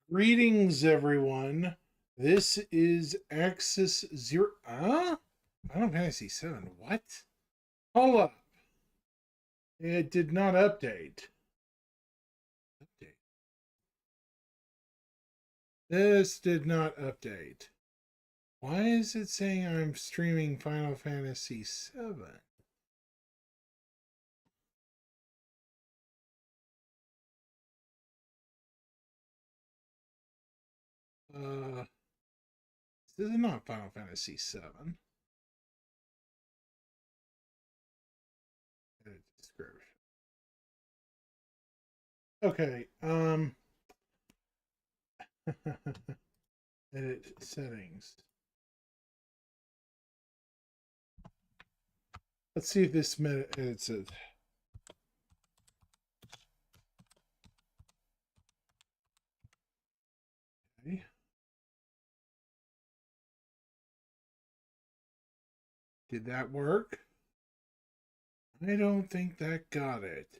Greetings, everyone. This is Axis Zero. Final Fantasy VII. What? Hold up. It did not update. This did not update. Why is it saying I'm streaming Final Fantasy VII? This is not Final Fantasy VII. Edit description. Okay, edit settings. Let's see if this edits it. Okay. Did that work? I don't think that got it.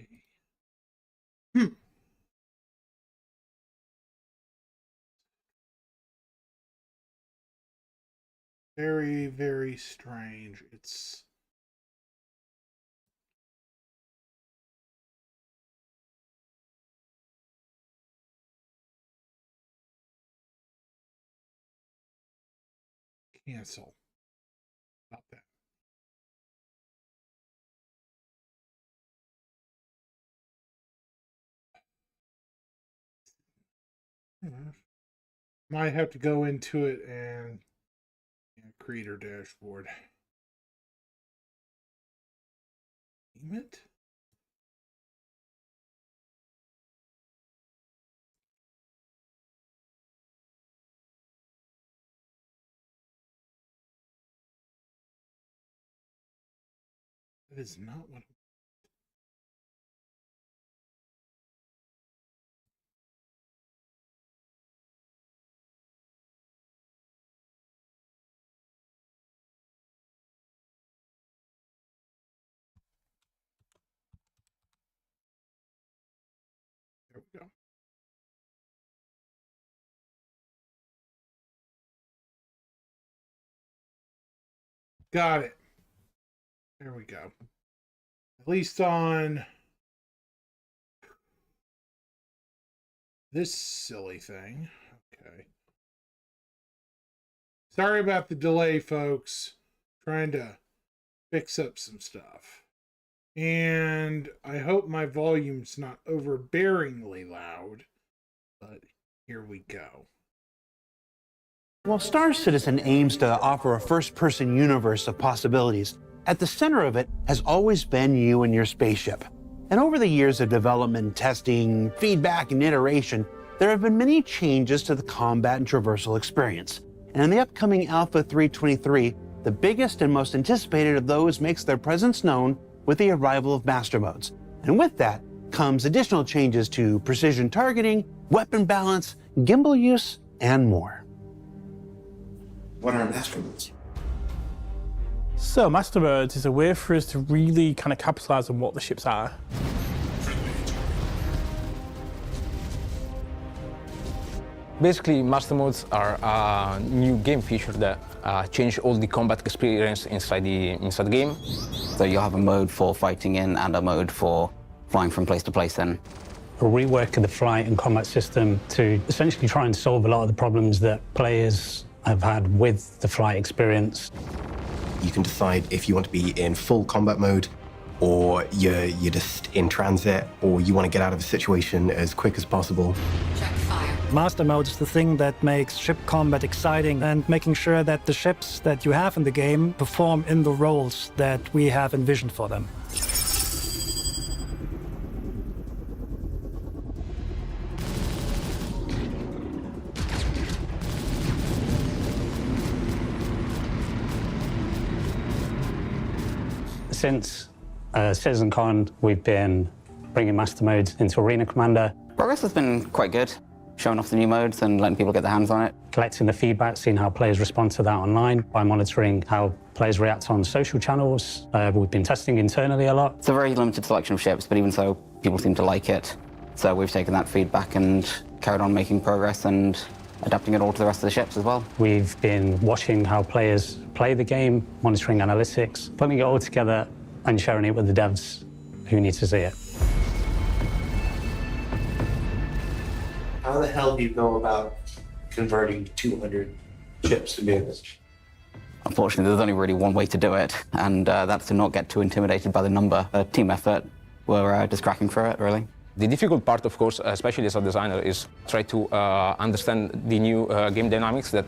Okay. Very, very strange. It's cancel. About that. Might have to go into it and creator dashboard. Name it. That is not what. There we go. Got it. There we go. At least on this silly thing. Okay. Sorry about the delay, folks. Trying to fix up some stuff. And I hope my volume's not overbearingly loud, but here we go. While Star Citizen aims to offer a first-person universe of possibilities, at the center of it has always been you and your spaceship. And over the years of development, testing, feedback, and iteration, there have been many changes to the combat and traversal experience. And in the upcoming Alpha 323, the biggest and most anticipated of those makes their presence known with the arrival of Master Modes. And with that comes additional changes to precision targeting, weapon balance, gimbal use, and more. What are Master Modes? So Master Modes is a way for us to really kind of capitalize on what the ships are. Basically, Master Modes are a new game feature that change all the combat experience inside the game. So you have a mode for fighting in and a mode for flying from place to place then. A rework of the flight and combat system to essentially try and solve a lot of the problems that players have had with the flight experience. You can decide if you want to be in full combat mode, or you're just in transit, or you want to get out of a situation as quick as possible. Check fire. Master Mode is the thing that makes ship combat exciting and making sure that the ships that you have in the game perform in the roles that we have envisioned for them. Since CitizenCon, we've been bringing Master Mode into Arena Commander. Probably Progress has been quite good, showing off the new modes and letting people get their hands on it. Collecting the feedback, seeing how players respond to that online by monitoring how players react on social channels. We've been testing internally a lot. It's a very limited selection of ships, but even so, people seem to like it. So we've taken that feedback and carried on making progress and adapting it all to the rest of the ships as well. We've been watching how players play the game, monitoring analytics, putting it all together and sharing it with the devs who need to see it. How the hell do you go about converting 200 ships to vehicles? Unfortunately, there's only really one way to do it, and that's to not get too intimidated by the number. A team effort. We're just cracking through it, really. The difficult part, of course, especially as a designer, is try to understand the new game dynamics that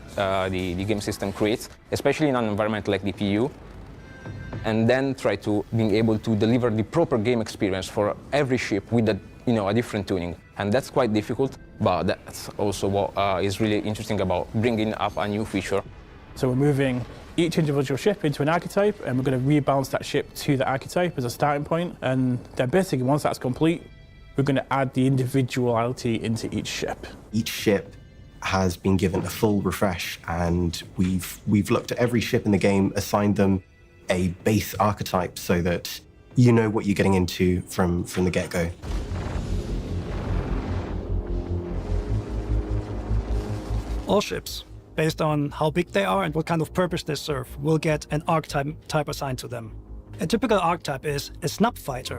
the game system creates, especially in an environment like the PU, and then try to being able to deliver the proper game experience for every ship with a different tuning. And that's quite difficult, but that's also what is really interesting about bringing up a new feature. So we're moving each individual ship into an archetype, and we're going to rebalance that ship to the archetype as a starting point. And then basically, once that's complete, we're going to add the individuality into each ship. Each ship has been given a full refresh, and we've looked at every ship in the game, assigned them a base archetype so that you know what you're getting into from the get-go. All ships, based on how big they are and what kind of purpose they serve, will get an archetype assigned to them. A typical archetype is a snub fighter.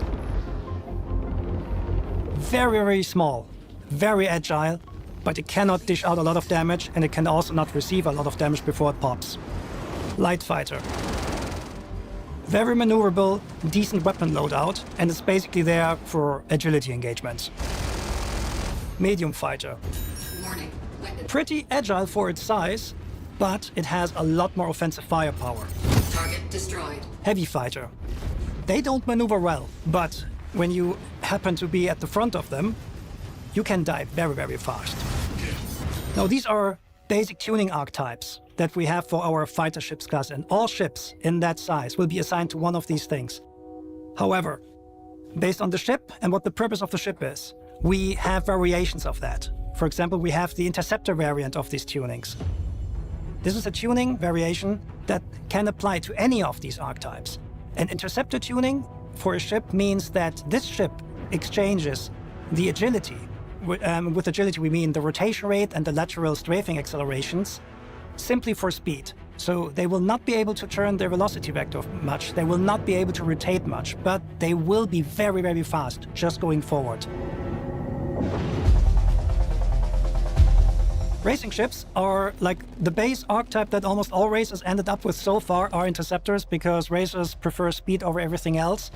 Very, very small, very agile, but it cannot dish out a lot of damage, and it can also not receive a lot of damage before it pops. Light fighter. Very maneuverable, decent weapon loadout, and it's basically there for agility engagements. Medium fighter. Pretty agile for its size, but it has a lot more offensive firepower. Target destroyed. Heavy fighter. They don't maneuver well, but when you happen to be at the front of them, you can die very, very fast. Now, these are basic tuning archetypes that we have for our fighter ships class, and all ships in that size will be assigned to one of these things. However, based on the ship and what the purpose of the ship is, we have variations of that. For example, we have the interceptor variant of these tunings. This is a tuning variation that can apply to any of these archetypes. An interceptor tuning for a ship means that this ship exchanges the agility. With agility, we mean the rotation rate and the lateral strafing accelerations simply for speed. So they will not be able to turn their velocity vector much, they will not be able to rotate much, but they will be very, very fast just going forward. Racing ships are like the base archetype that almost all racers ended up with so far are interceptors, because racers prefer speed over everything else.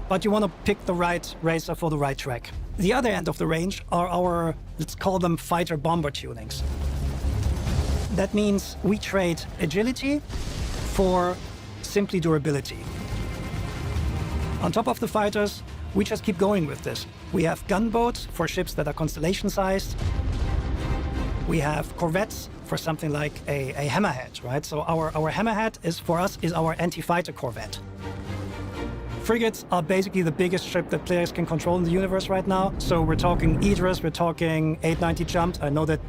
But you want to pick the right racer for the right track. The other end of the range are our, let's call them fighter bomber tunings. That means we trade agility for simply durability. On top of the fighters, we just keep going with this. We have gunboats for ships that are constellation-sized. We have corvettes for something like a hammerhead, right? So our hammerhead is, for us, is our anti-fighter corvette. Frigates are basically the biggest ship that players can control in the universe right now. So we're talking Idris, we're talking 890 Jumped. I know that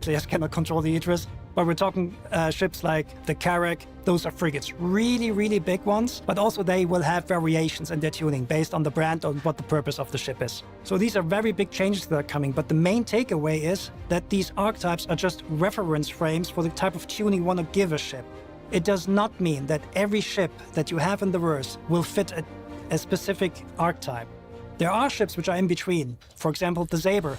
players cannot control the Idris, but we're talking ships like the Carrack. Those are frigates, really, really big ones, but also they will have variations in their tuning based on the brand and what the purpose of the ship is. So these are very big changes that are coming, but the main takeaway is that these archetypes are just reference frames for the type of tuning you want to give a ship. It does not mean that every ship that you have in the verse will fit a specific archetype. There are ships which are in between. For example, the Saber.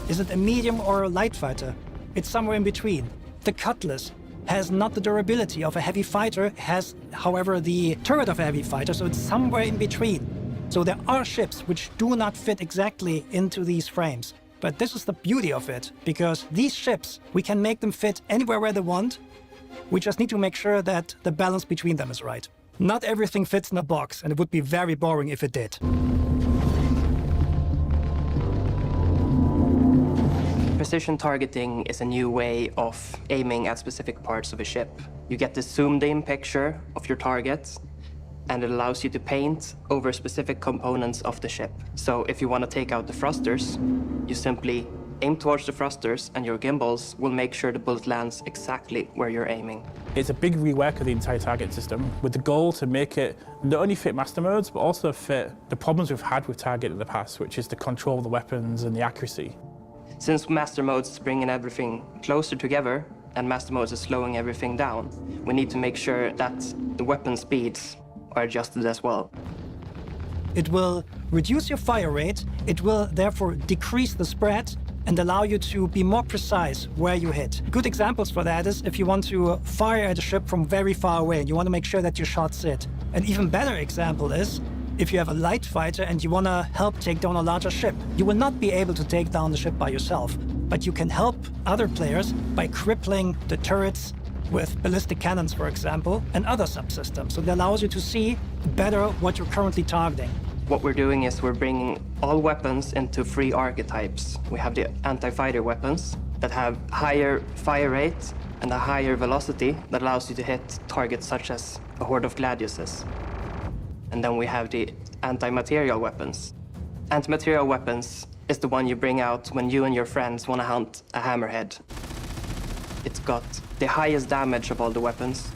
Is it a medium or a light fighter? It's somewhere in between. The Cutlass has not the durability of a heavy fighter, has, however, the turret of a heavy fighter, so it's somewhere in between. So there are ships which do not fit exactly into these frames. But this is the beauty of it, because these ships, we can make them fit anywhere where they want. We just need to make sure that the balance between them is right. Not everything fits in a box, and it would be very boring if it did. Precision targeting is a new way of aiming at specific parts of a ship. You get the zoomed-in picture of your targets, and it allows you to paint over specific components of the ship. So if you want to take out the thrusters, you simply aim towards the thrusters and your gimbals will make sure the bullet lands exactly where you're aiming. It's a big rework of the entire target system with the goal to make it not only fit master modes, but also fit the problems we've had with target in the past, which is the control of the weapons and the accuracy. Since master modes is bringing everything closer together and master modes is slowing everything down, we need to make sure that the weapon speeds are adjusted as well. It will reduce your fire rate, it will therefore decrease the spread and allow you to be more precise where you hit. Good examples for that is if you want to fire at a ship from very far away and you want to make sure that your shots hit. An even better example is if you have a light fighter and you want to help take down a larger ship. You will not be able to take down the ship by yourself, but you can help other players by crippling the turrets with ballistic cannons, for example, and other subsystems. So it allows you to see better what you're currently targeting. What we're doing is we're bringing all weapons into 3 archetypes. We have the anti-fighter weapons that have higher fire rate and a higher velocity that allows you to hit targets such as a horde of gladiuses. And then we have the anti-material weapons. Anti-material weapons is the one you bring out when you and your friends want to hunt a hammerhead. It's got the highest damage of all the weapons.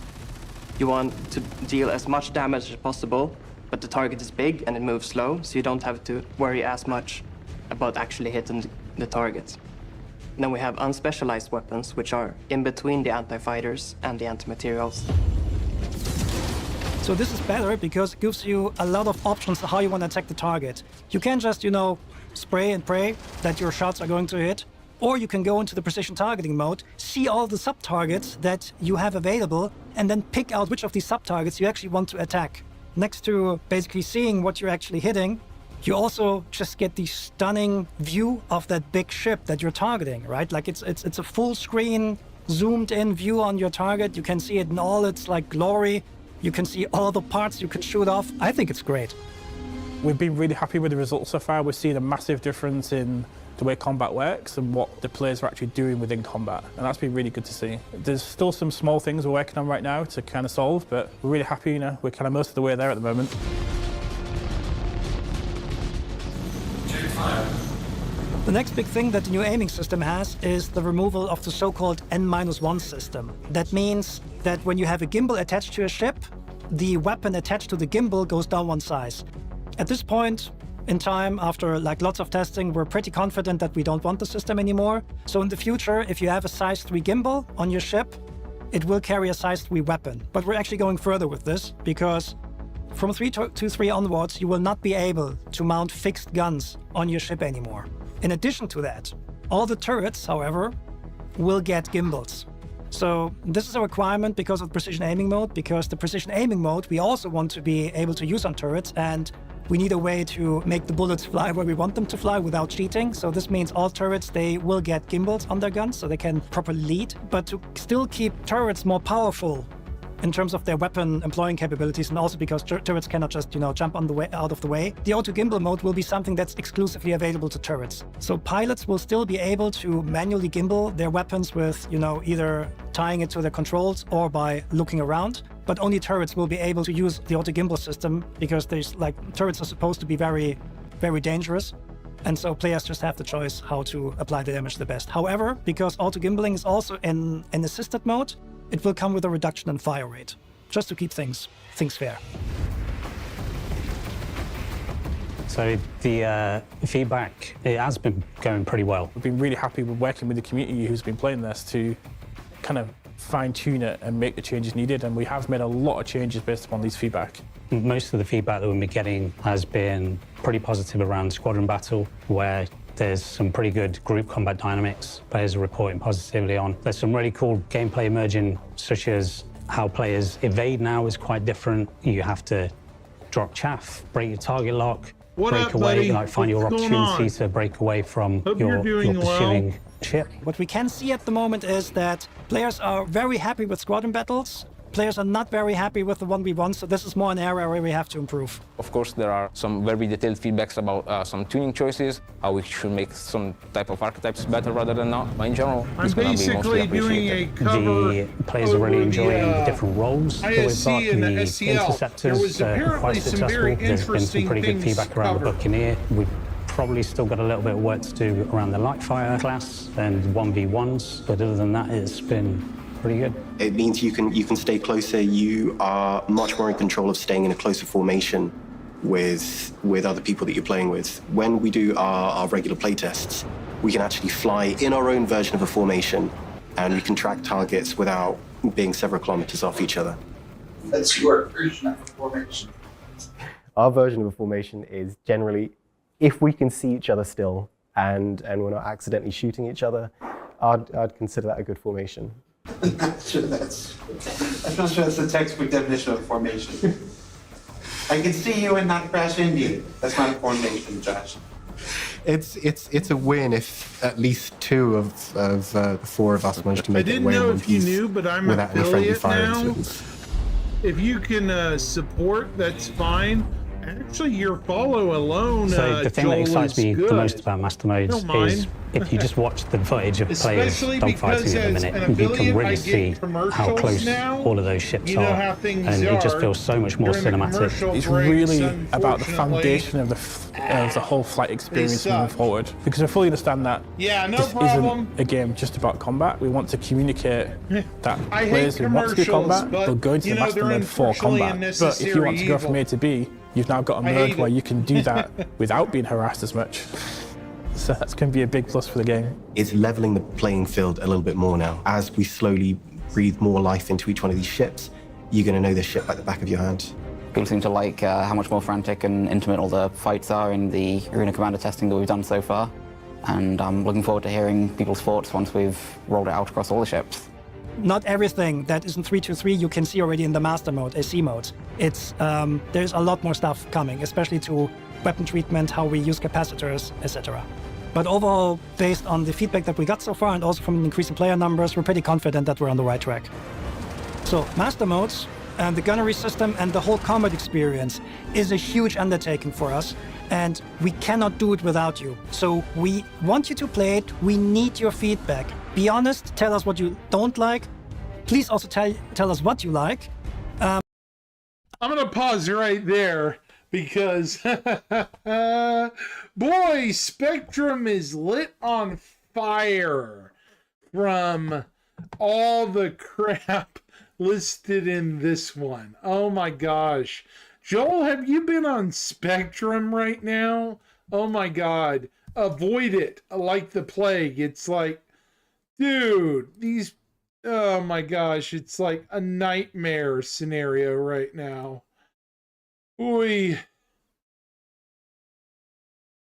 You want to deal as much damage as possible, but the target is big and it moves slow, so you don't have to worry as much about actually hitting the target. And then we have unspecialized weapons, which are in between the anti-fighters and the anti-materials. So this is better because it gives you a lot of options on how you want to attack the target. You can just, spray and pray that your shots are going to hit, or you can go into the precision targeting mode, see all the sub-targets that you have available, and then pick out which of these sub-targets you actually want to attack. Next to basically seeing what you're actually hitting, you also just get the stunning view of that big ship that you're targeting, right? Like it's a full screen, zoomed in view on your target. You can see it in all its glory. You can see all the parts you could shoot off. I think it's great. We've been really happy with the results so far. We've seen a massive difference in the way combat works and what the players are actually doing within combat. And that's been really good to see. There's still some small things we're working on right now to kind of solve, but we're really happy, we're kind of most of the way there at the moment. The next big thing that the new aiming system has is the removal of the so-called N-1 system. That means that when you have a gimbal attached to a ship, the weapon attached to the gimbal goes down one size. At this point in time, after lots of testing, we're pretty confident that we don't want the system anymore. So in the future, if you have a size 3 gimbal on your ship, it will carry a size 3 weapon. But we're actually going further with this because from 3.23 onwards, you will not be able to mount fixed guns on your ship anymore. In addition to that, all the turrets, however, will get gimbals. So this is a requirement because of precision aiming mode, because the precision aiming mode we also want to be able to use on turrets, and we need a way to make the bullets fly where we want them to fly without cheating. So this means all turrets, they will get gimbals on their guns so they can properly lead. But to still keep turrets more powerful in terms of their weapon employing capabilities, and also because turrets cannot just, jump on the way out of the way, the auto gimbal mode will be something that's exclusively available to turrets. So pilots will still be able to manually gimbal their weapons with, either tying it to their controls or by looking around. But only turrets will be able to use the auto gimbal system because turrets are supposed to be very, very dangerous. And so players just have the choice how to apply the damage the best. However, because auto gimbaling is also in an assisted mode, it will come with a reduction in fire rate, just to keep things fair. So the feedback, it has been going pretty well. We've been really happy with working with the community who's been playing this to kind of fine-tune it and make the changes needed, and we have made a lot of changes based upon these feedback. Most of the feedback that we've been getting has been pretty positive around Squadron Battle, where there's some pretty good group combat dynamics players are reporting positively on. There's some really cool gameplay emerging, such as how players evade now is quite different. You have to drop chaff, break your target lock, break away, find your opportunity to break away from your pursuing ship. What we can see at the moment is that players are very happy with Squadron Battles, players are not very happy with the 1v1, so this is more an area where we have to improve. Of course, there are some very detailed feedbacks about some tuning choices, how we should make some type of archetypes better rather than not. But in general, I'm it's going to be mostly basically doing a appreciated. cover. The players are really over enjoying the the different roles that we've got. ISC and the The SCL. interceptors There was are apparently quite some successful. very There's been some interesting pretty good things feedback around the covered. Buccaneer. We've probably still got a little bit of work to do around the Lightfire class and 1v1s, but other than that, it's been pretty good. It means you can stay closer. You are much more in control of staying in a closer formation with other people that you're playing with. When we do our regular play tests, we can actually fly in our own version of a formation, and we can track targets without being several kilometers off each other. That's your version of a formation. Our version of a formation is generally, if we can see each other still and we're not accidentally shooting each other, I'd consider that a good formation. I'm not sure that's the textbook definition of formation. I can see you and not crash into you. That's not a formation, Josh. It's a win if at least two of the four of us manage to I make it didn't away in know one if you piece knew, but I'm without any friendly affiliate fire now. incidents. If you can support, that's fine. Actually, your follow alone, So the thing Joel, that excites is me good. the most about Master Modes Don't is mind. if you just watch the footage of players Especially dogfighting because at the as an minute, you affiliate, can I really get see how commercials close now. all of those ships You know are, how things and it just are feels so much more during the cinematic. commercial It's breaks, really about the unfortunately. foundation of the whole flight experience moving suck. forward. Because I fully understand that Yeah, no this problem. isn't a game just about combat. We want to communicate that I hate players who want to do commercials, combat but, will go into you the know, master they're mode for unfortunately combat. But if you unnecessary want to go from evil. A to B, you've now got a I mode hate where it. you can do that without being harassed as much. So that's going to be a big plus for the game. It's leveling the playing field a little bit more now. As we slowly breathe more life into each one of these ships, you're going to know this ship like the back of your hand. People seem to like how much more frantic and intimate all the fights are in the Arena Commander testing that we've done so far. And I'm looking forward to hearing people's thoughts once we've rolled it out across all the ships. Not everything that is in 3.2.3 you can see already in the Master Mode, AC mode. It's there's a lot more stuff coming, especially to weapon treatment, how we use capacitors, etc. But overall, based on the feedback that we got so far and also from increasing player numbers, we're pretty confident that we're on the right track. So Master Modes and the gunnery system and the whole combat experience is a huge undertaking for us, and we cannot do it without you. So we want you to play it. We need your feedback. Be honest, tell us what you don't like. Please also tell us what you like. I'm going to pause right there because, boy, Spectrum is lit on fire from all the crap listed in this one. Oh my gosh. Joel, have you been on Spectrum right now? Oh my God. Avoid it like the plague. It's like, dude, these, oh my gosh, it's like a nightmare scenario right now. Oy.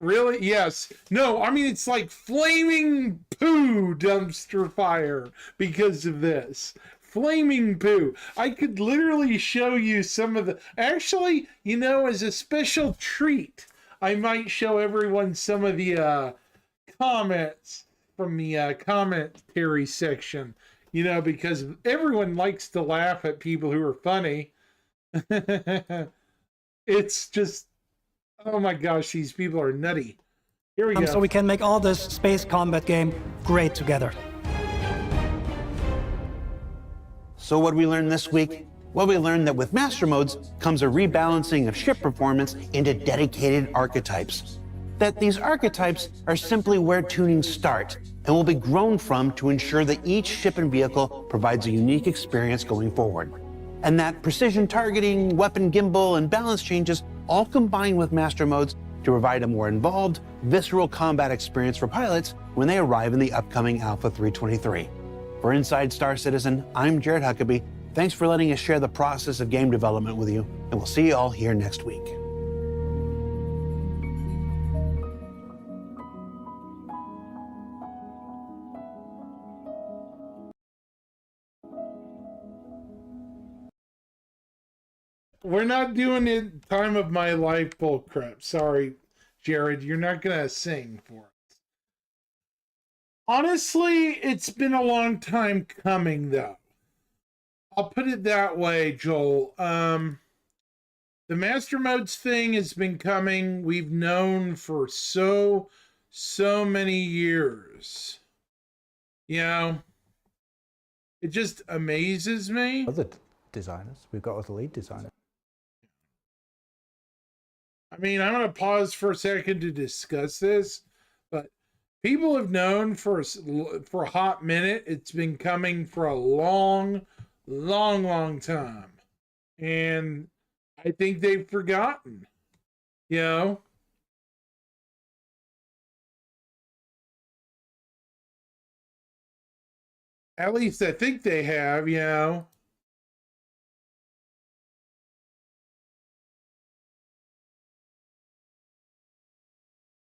Really? Yes. No, I mean, it's like flaming poo dumpster fire because of this. Flaming poo. I could literally show you some of the... Actually, you know, as a special treat, I might show everyone some of the comments from the commentary section. You know, because everyone likes to laugh at people who are funny. It's just, oh my gosh, these people are nutty. Here we go. So we can make all this space combat game great together. So what did we learn this week? Well, we learned that with Master Modes comes a rebalancing of ship performance into dedicated archetypes. That these archetypes are simply where tunings start and will be grown from to ensure that each ship and vehicle provides a unique experience going forward. And that precision targeting, weapon gimbal, and balance changes all combine with Master Modes to provide a more involved, visceral combat experience for pilots when they arrive in the upcoming Alpha 323. For Inside Star Citizen, I'm Jared Huckabee. Thanks for letting us share the process of game development with you, and we'll see you all here next week. We're not doing it time of my life bullcrap. Sorry, Jared, you're not going to sing for us. Honestly, it's been a long time coming, though. I'll put it that way, Joel. The Master Modes thing has been coming. We've known for so many years. You know, it just amazes me. Other designers. We've got other lead designers. I mean, I'm going to pause for a second to discuss this, but people have known for a hot minute. It's been coming for a long time. And I think they've forgotten, you know? At least I think they have, you know?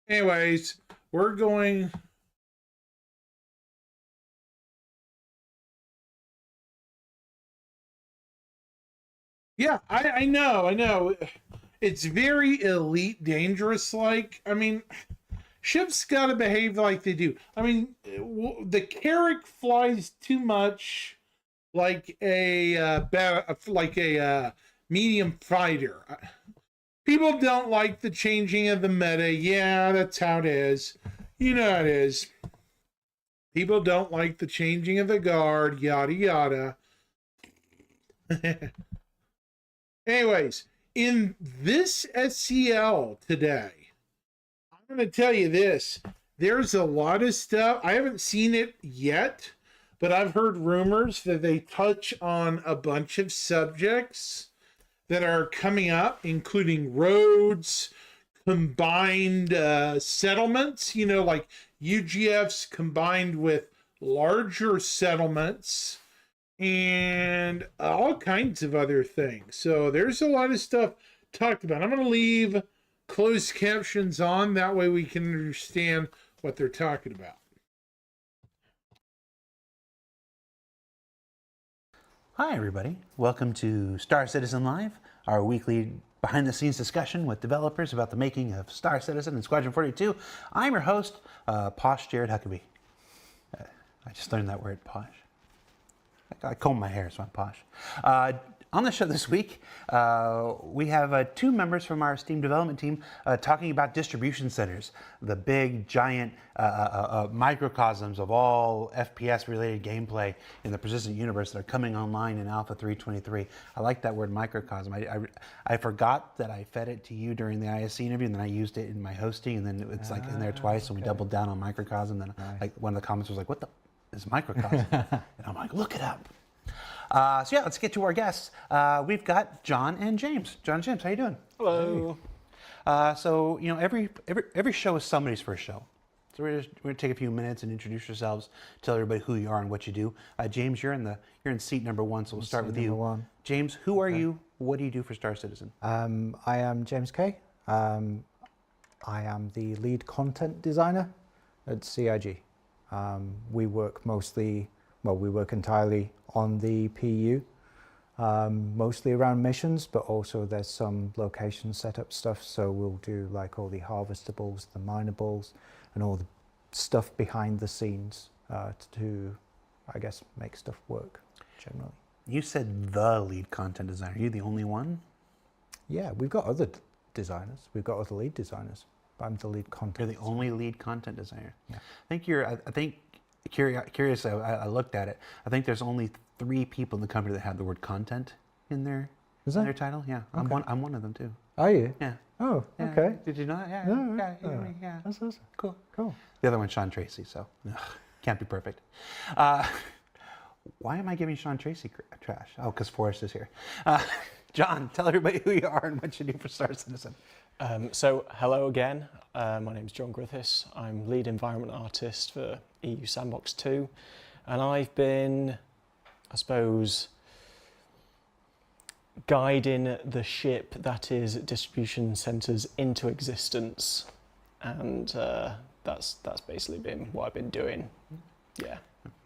Anyways, we're going... Yeah, I know. It's very Elite Dangerous like. I mean, ships got to behave like they do. I mean, the Carrack flies too much like a medium fighter. People don't like the changing of the meta. Yeah, that's how it is. You know how it is. People don't like the changing of the guard, yada yada. Anyways, in this SCL today, I'm going to tell you this. There's a lot of stuff. I haven't seen it yet, but I've heard rumors that they touch on a bunch of subjects that are coming up, including roads, combined settlements, you know, like UGFs combined with larger settlements, and all kinds of other things. So there's a lot of stuff talked about. I'm going to leave closed captions on. That way we can understand what they're talking about. Hi, everybody. Welcome to Star Citizen Live, our weekly behind-the-scenes discussion with developers about the making of Star Citizen and Squadron 42. I'm your host, Posh Jared Huckabee. I just learned that word, posh. I comb my hair, so I'm posh. On the show this week, we have two members from our Steam development team talking about distribution centers, the big, giant microcosms of all FPS-related gameplay in the persistent universe that are coming online in Alpha 3.23. I like that word, microcosm. I forgot that I fed it to you during the ISC interview, and then I used it in my hosting, and then it's like in there twice, and we doubled down on microcosm. Then like one of the comments was like, "What the is microcosm?" And I'm like, "Look it up." So yeah, let's get to our guests. We've got John and James. John and James, how you doing? Hello. So you know, every show is somebody's first show. So we're gonna take a few minutes and introduce yourselves, tell everybody who you are and what you do. James, you're in seat number one, so we'll start with you. One. James, who are you? What do you do for Star Citizen? I am James Kay. I am the lead content designer at CIG. We work we work entirely on the PU, mostly around missions, but also there's some location setup stuff. So we'll do like all the harvestables, the minables, and all the stuff behind the scenes to, I guess, make stuff work generally. You said the lead content designer. Are you the only one? Yeah, we've got other designers. We've got other lead designers. But I'm the lead content. You're the only lead content designer. Yeah. I think curious. I looked at it. I think there's only 3 people in the company that have the word content in their title. Yeah, okay. I'm one of them too. Are you? Yeah. Oh, yeah. okay. Did you know that? Yeah. No, Yeah. That's awesome. Cool. Cool. The other one's Sean Tracy, so can't be perfect. Why am I giving Sean Tracy trash? Oh, because Forrest is here. John, tell everybody who you are and what you do for Star Citizen. So hello again. My name's John Griffiths. I'm lead environment artist for EU Sandbox 2, and I've been, I suppose, guiding the ship that is distribution centres into existence, and that's basically been what I've been doing. Yeah.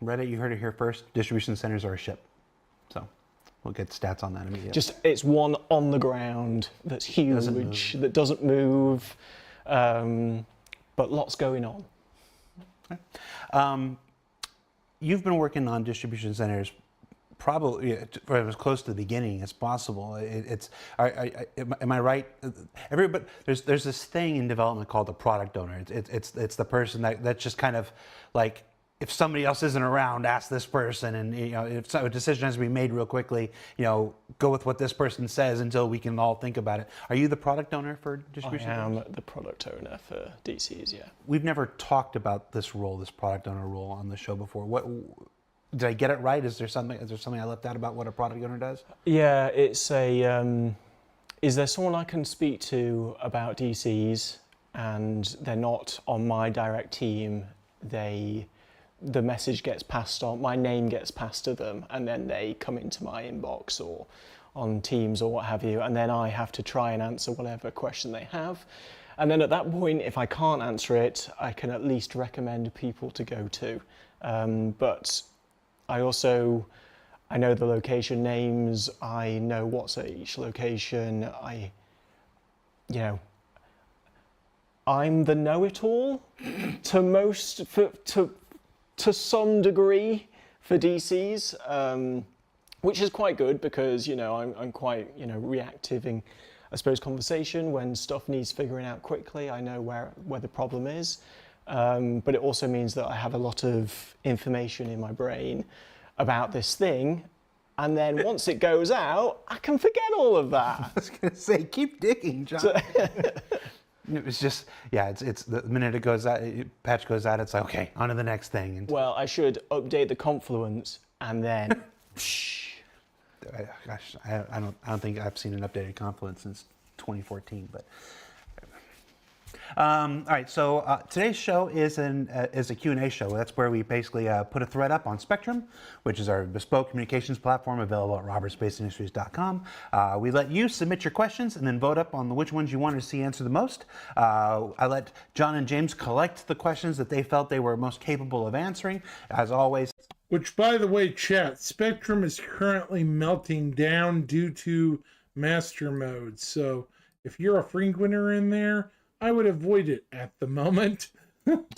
Reddit, you heard it here first. Distribution centres are a ship, so we'll get stats on that immediately. It's one on the ground that's huge, that doesn't move, but lots going on. Okay. You've been working on distribution centers probably as close to the beginning as possible. Am I right? Everybody, there's this thing in development called the product owner. It's the person that's just kind of like, if somebody else isn't around, ask this person, and if a decision has to be made real quickly, go with what this person says until we can all think about it. Are you the product owner for distribution? I am the product owner for DCs, yeah. We've never talked about this role, this product owner role, on the show before. What did I get it right? Is there something I left out about what a product owner does? Yeah, it's a. Is there someone I can speak to about DCs, and they're not on my direct team? The message gets passed on, my name gets passed to them, and then they come into my inbox or on Teams or what have you, and then I have to try and answer whatever question they have. And then at that point, if I can't answer it, I can at least recommend people to go to. But I know the location names, I know what's at each location, I'm the know-it-all to some degree for DCs, which is quite good because, I'm quite, reactive in, I suppose, conversation when stuff needs figuring out quickly. I know where the problem is, but it also means that I have a lot of information in my brain about this thing, and then once it goes out, I can forget all of that. I was going to say, keep digging, John. It's just, it's the minute it goes out, patch goes out, it's like, okay, on to the next thing. Well, I should update the Confluence and then, Gosh, I don't think I've seen an updated Confluence since 2014, but. All right, so today's show is a Q&A show. That's where we basically put a thread up on Spectrum, which is our bespoke communications platform available at robertspaceindustries.com. We let you submit your questions and then vote up on which ones you wanted to see answer the most. I let John and James collect the questions that they felt they were most capable of answering. As always. Which, by the way, chat, Spectrum is currently melting down due to master mode. So if you're a frequenter in there, I would avoid it at the moment.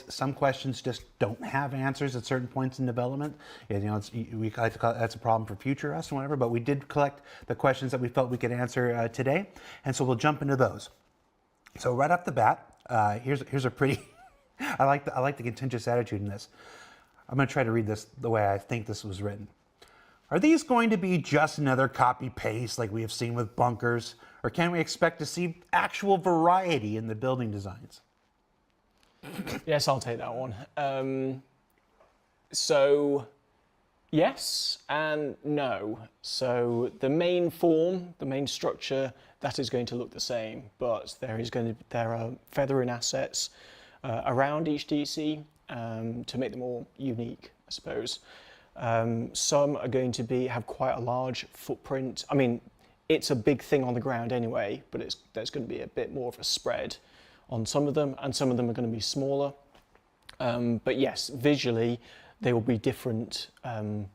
Some questions just don't have answers at certain points in development. We like to call that's a problem for future us and whatever, but we did collect the questions that we felt we could answer today, and so we'll jump into those. So right off the bat, here's a pretty, I like the contentious attitude in this. I'm going to try to read this the way I think this was written. Are these going to be just another copy-paste like we have seen with bunkers, or can we expect to see actual variety in the building designs? Yes, I'll take that one. So, yes and no. So the main form, the main structure, that is going to look the same, but there are feathering assets around each DC to make them all unique, I suppose. Some are going to have quite a large footprint. I mean, it's a big thing on the ground anyway, but there's going to be a bit more of a spread on some of them, and some of them are going to be smaller. But yes, visually, they will be different from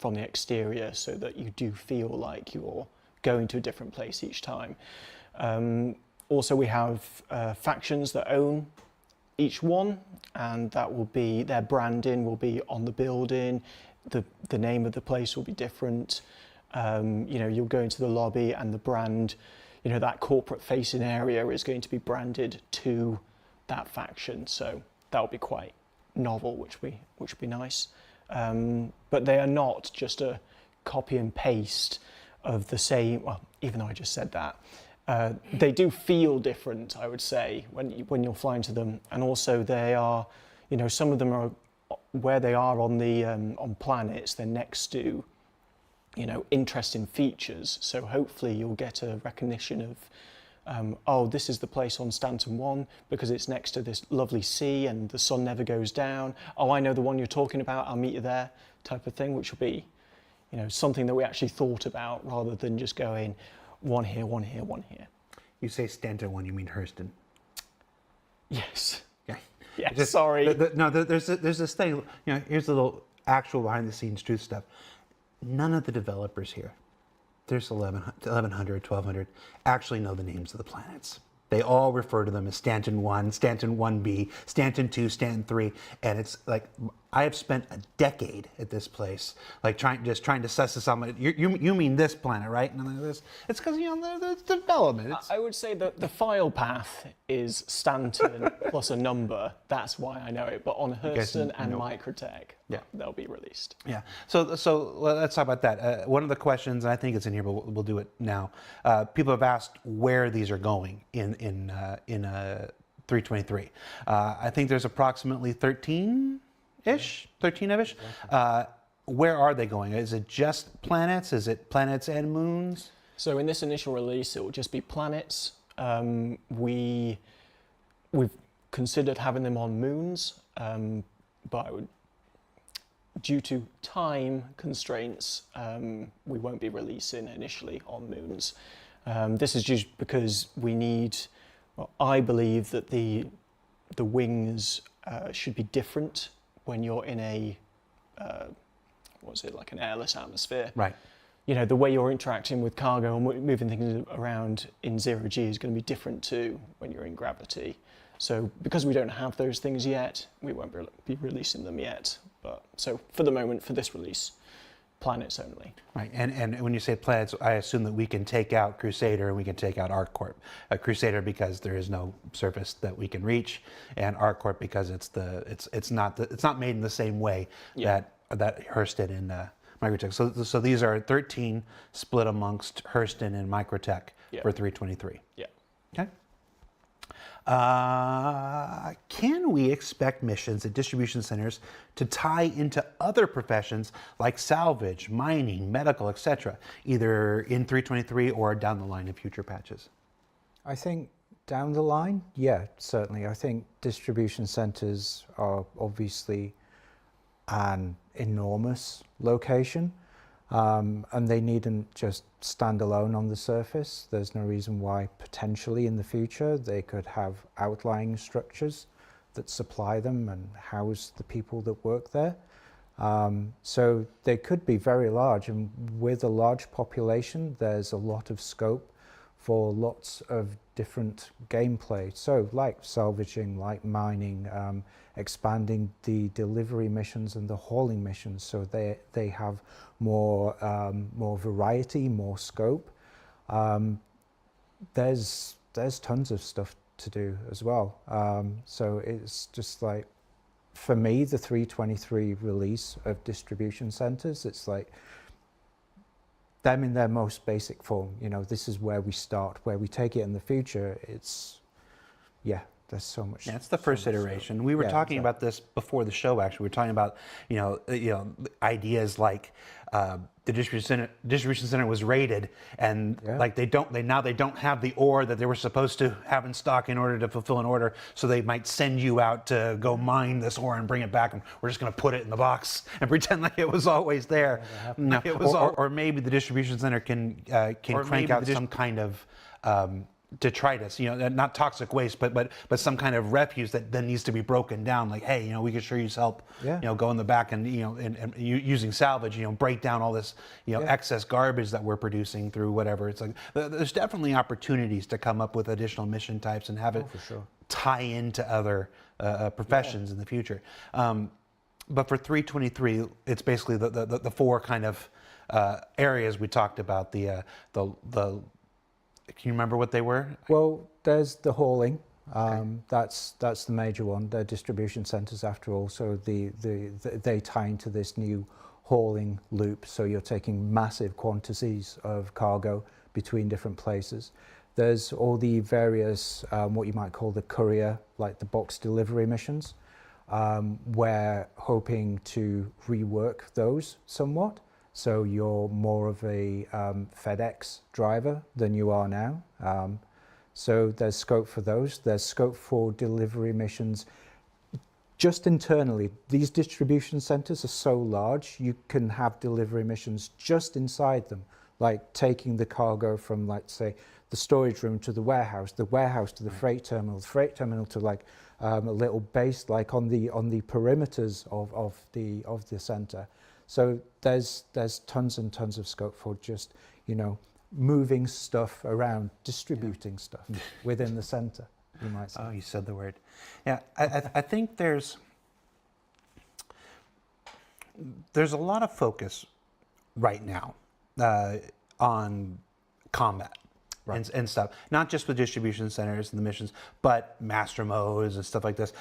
the exterior so that you do feel like you're going to a different place each time. Also, we have factions that own each one, and that will be, their branding will be on the building, the name of the place will be different. You'll go into the lobby and the brand, that corporate facing area is going to be branded to that faction. So that will be quite novel, which would be nice. But they are not just a copy and paste of the same, well, even though I just said that. They do feel different, I would say, when you're flying to them. And also they are, some of them are, where they are on the on planets, they're next to, interesting features. So hopefully you'll get a recognition of, oh, this is the place on Stanton 1 because it's next to this lovely sea and the sun never goes down. Oh, I know the one you're talking about, I'll meet you there, type of thing, which will be, something that we actually thought about rather than just going one here, one here, one here. You say Stanton 1, you mean Hurston? Yes. Yeah. Yes, sorry. There's this thing, here's a little actual behind the scenes truth stuff. None of the developers here, there's 1100, 1200, actually know the names of the planets. They all refer to them as Stanton 1, Stanton 1B, Stanton 2, Stanton 3, and it's like, I have spent a decade at this place, like trying to suss this out. You mean this planet, right? And then it's because the development. I would say that the file path is Stanton plus a number. That's why I know it. But on Hurston and Microtech, they'll be released. Yeah. So let's talk about that. One of the questions, and I think it's in here, but we'll do it now. People have asked where these are going in 323. I think there's approximately 13 of ish. Where are they going? Is it just planets? Is it planets and moons? So in this initial release, it will just be planets. We've considered having them on moons, but due to time constraints, we won't be releasing initially on moons. This is just because we need. Well, I believe that the wings should be different when you're in a like an airless atmosphere. Right. The way you're interacting with cargo and moving things around in zero G is going to be different to when you're in gravity. So because we don't have those things yet, we won't be releasing them yet. But so for the moment, for this release, planets only. Right, and when you say planets, I assume that we can take out Crusader and we can take out ArcCorp. Crusader because there is no surface that we can reach, and ArcCorp because it's not made in the same way that Hurston and Microtech. So these are 13 split amongst Hurston and Microtech for 323. Yeah. Okay. Can we expect missions at distribution centers to tie into other professions like salvage, mining, medical, etc., either in 323 or down the line in future patches? I think down the line, yeah, certainly. I think distribution centers are obviously an enormous location. And they needn't just stand alone on the surface. There's no reason why potentially in the future they could have outlying structures that supply them and house the people that work there. So they could be very large, and with a large population there's a lot of scope for lots of different gameplay. So like salvaging, like mining, expanding the delivery missions and the hauling missions, so they have more variety, more scope. There's tons of stuff to do as well. So it's just like, for me, the 323 release of distribution centers, it's like them in their most basic form. This is where we start. Where we take it in the future, it's, there's so much. Yeah, it's the first iteration. We were talking about this before the show. Actually, we were talking about ideas like the distribution center was raided, and like they don't have the ore that they were supposed to have in stock in order to fulfill an order. So they might send you out to go mine this ore and bring it back, and we're just going to put it in the box and pretend like it was always there. No, or maybe the distribution center can crank out some kind of detritus, not toxic waste, but some kind of refuse that then needs to be broken down. Like, hey, we could sure use help. Go in the back and and using salvage, break down all this excess garbage that we're producing through whatever. It's like there's definitely opportunities to come up with additional mission types and have it tie into other professions in the future. But for 323, it's basically the four kind of areas we talked about. The Can you remember what they were? Well, there's the hauling. That's the major one. They're distribution centers after all, so they tie into this new hauling loop. So you're taking massive quantities of cargo between different places. There's all the various what you might call the courier, like the box delivery missions. We're hoping to rework those somewhat. So you're more of a FedEx driver than you are now. So there's scope for those. There's scope for delivery missions just internally. These distribution centers are so large, you can have delivery missions just inside them, like taking the cargo from, like, say, the storage room to the warehouse to the freight terminal to like a little base, like on the perimeters of the center. So there's tons and tons of scope for just, moving stuff around, distributing stuff within the center, you might say. Oh, you said the word. Yeah, I think there's there's a lot of focus right now on combat and stuff, not just with distribution centers and the missions, but master modes and stuff like this.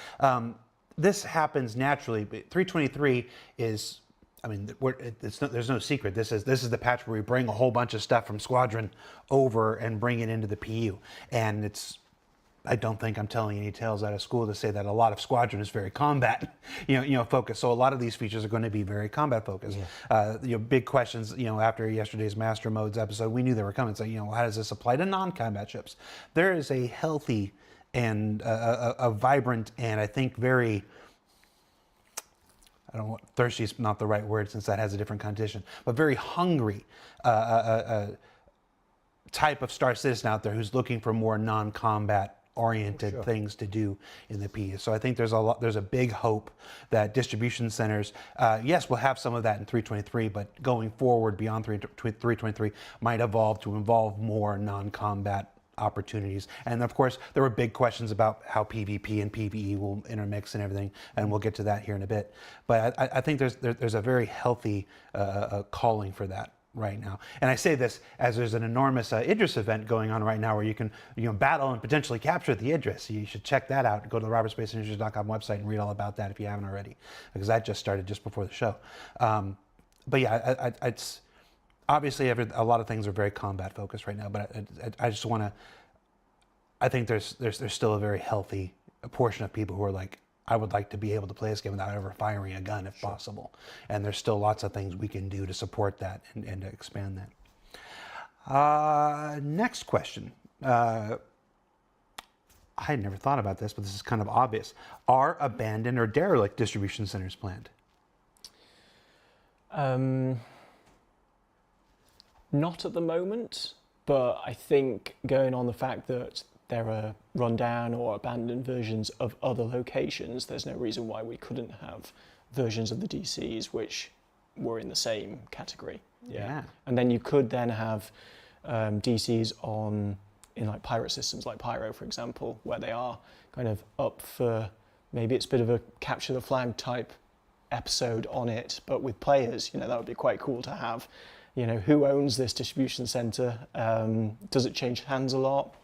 This happens naturally, but 323 is, I mean, there's no secret. This is the patch where we bring a whole bunch of stuff from Squadron over and bring it into the PU, and I don't think I'm telling any tales out of school to say that a lot of Squadron is very combat, focused. So a lot of these features are going to be very combat focused. Big questions, after yesterday's Master Modes episode, we knew they were coming. So, how does this apply to non-combat ships? There is a healthy and a vibrant and I think very, I don't know, thirsty is not the right word since that has a different connotation, but very hungry type of Star Citizen out there who's looking for more non-combat oriented things to do in the PU. So I think there's a big hope that distribution centers, yes, we'll have some of that in 323, but going forward beyond 323 might evolve to involve more non-combat opportunities. And of course, there were big questions about how PvP and PvE will intermix and everything, and we'll get to that here in a bit. But I think there's a very healthy calling for that right now. And I say this as there's an enormous Idris event going on right now where you can battle and potentially capture the Idris. You should check that out. Go to the RobertSpaceIndustries.com website and read all about that if you haven't already, because that just started just before the show. But yeah, it's obviously a lot of things are very combat focused right now, but I just want to, I think there's still a very healthy portion of people who are like, I would like to be able to play this game without ever firing a gun if possible. And there's still lots of things we can do to support that and to expand that. Next question. I had never thought about this, but this is kind of obvious. Are abandoned or derelict distribution centers planned? Not at the moment, but I think going on the fact that there are rundown or abandoned versions of other locations, there's no reason why we couldn't have versions of the DCs which were in the same category. Yeah. And then you could then have DCs in like pirate systems like Pyro, for example, where they are kind of up for, maybe it's a bit of a capture the flag type episode on it, but with players, that would be quite cool to have. Who owns this distribution center? Does it change hands a lot?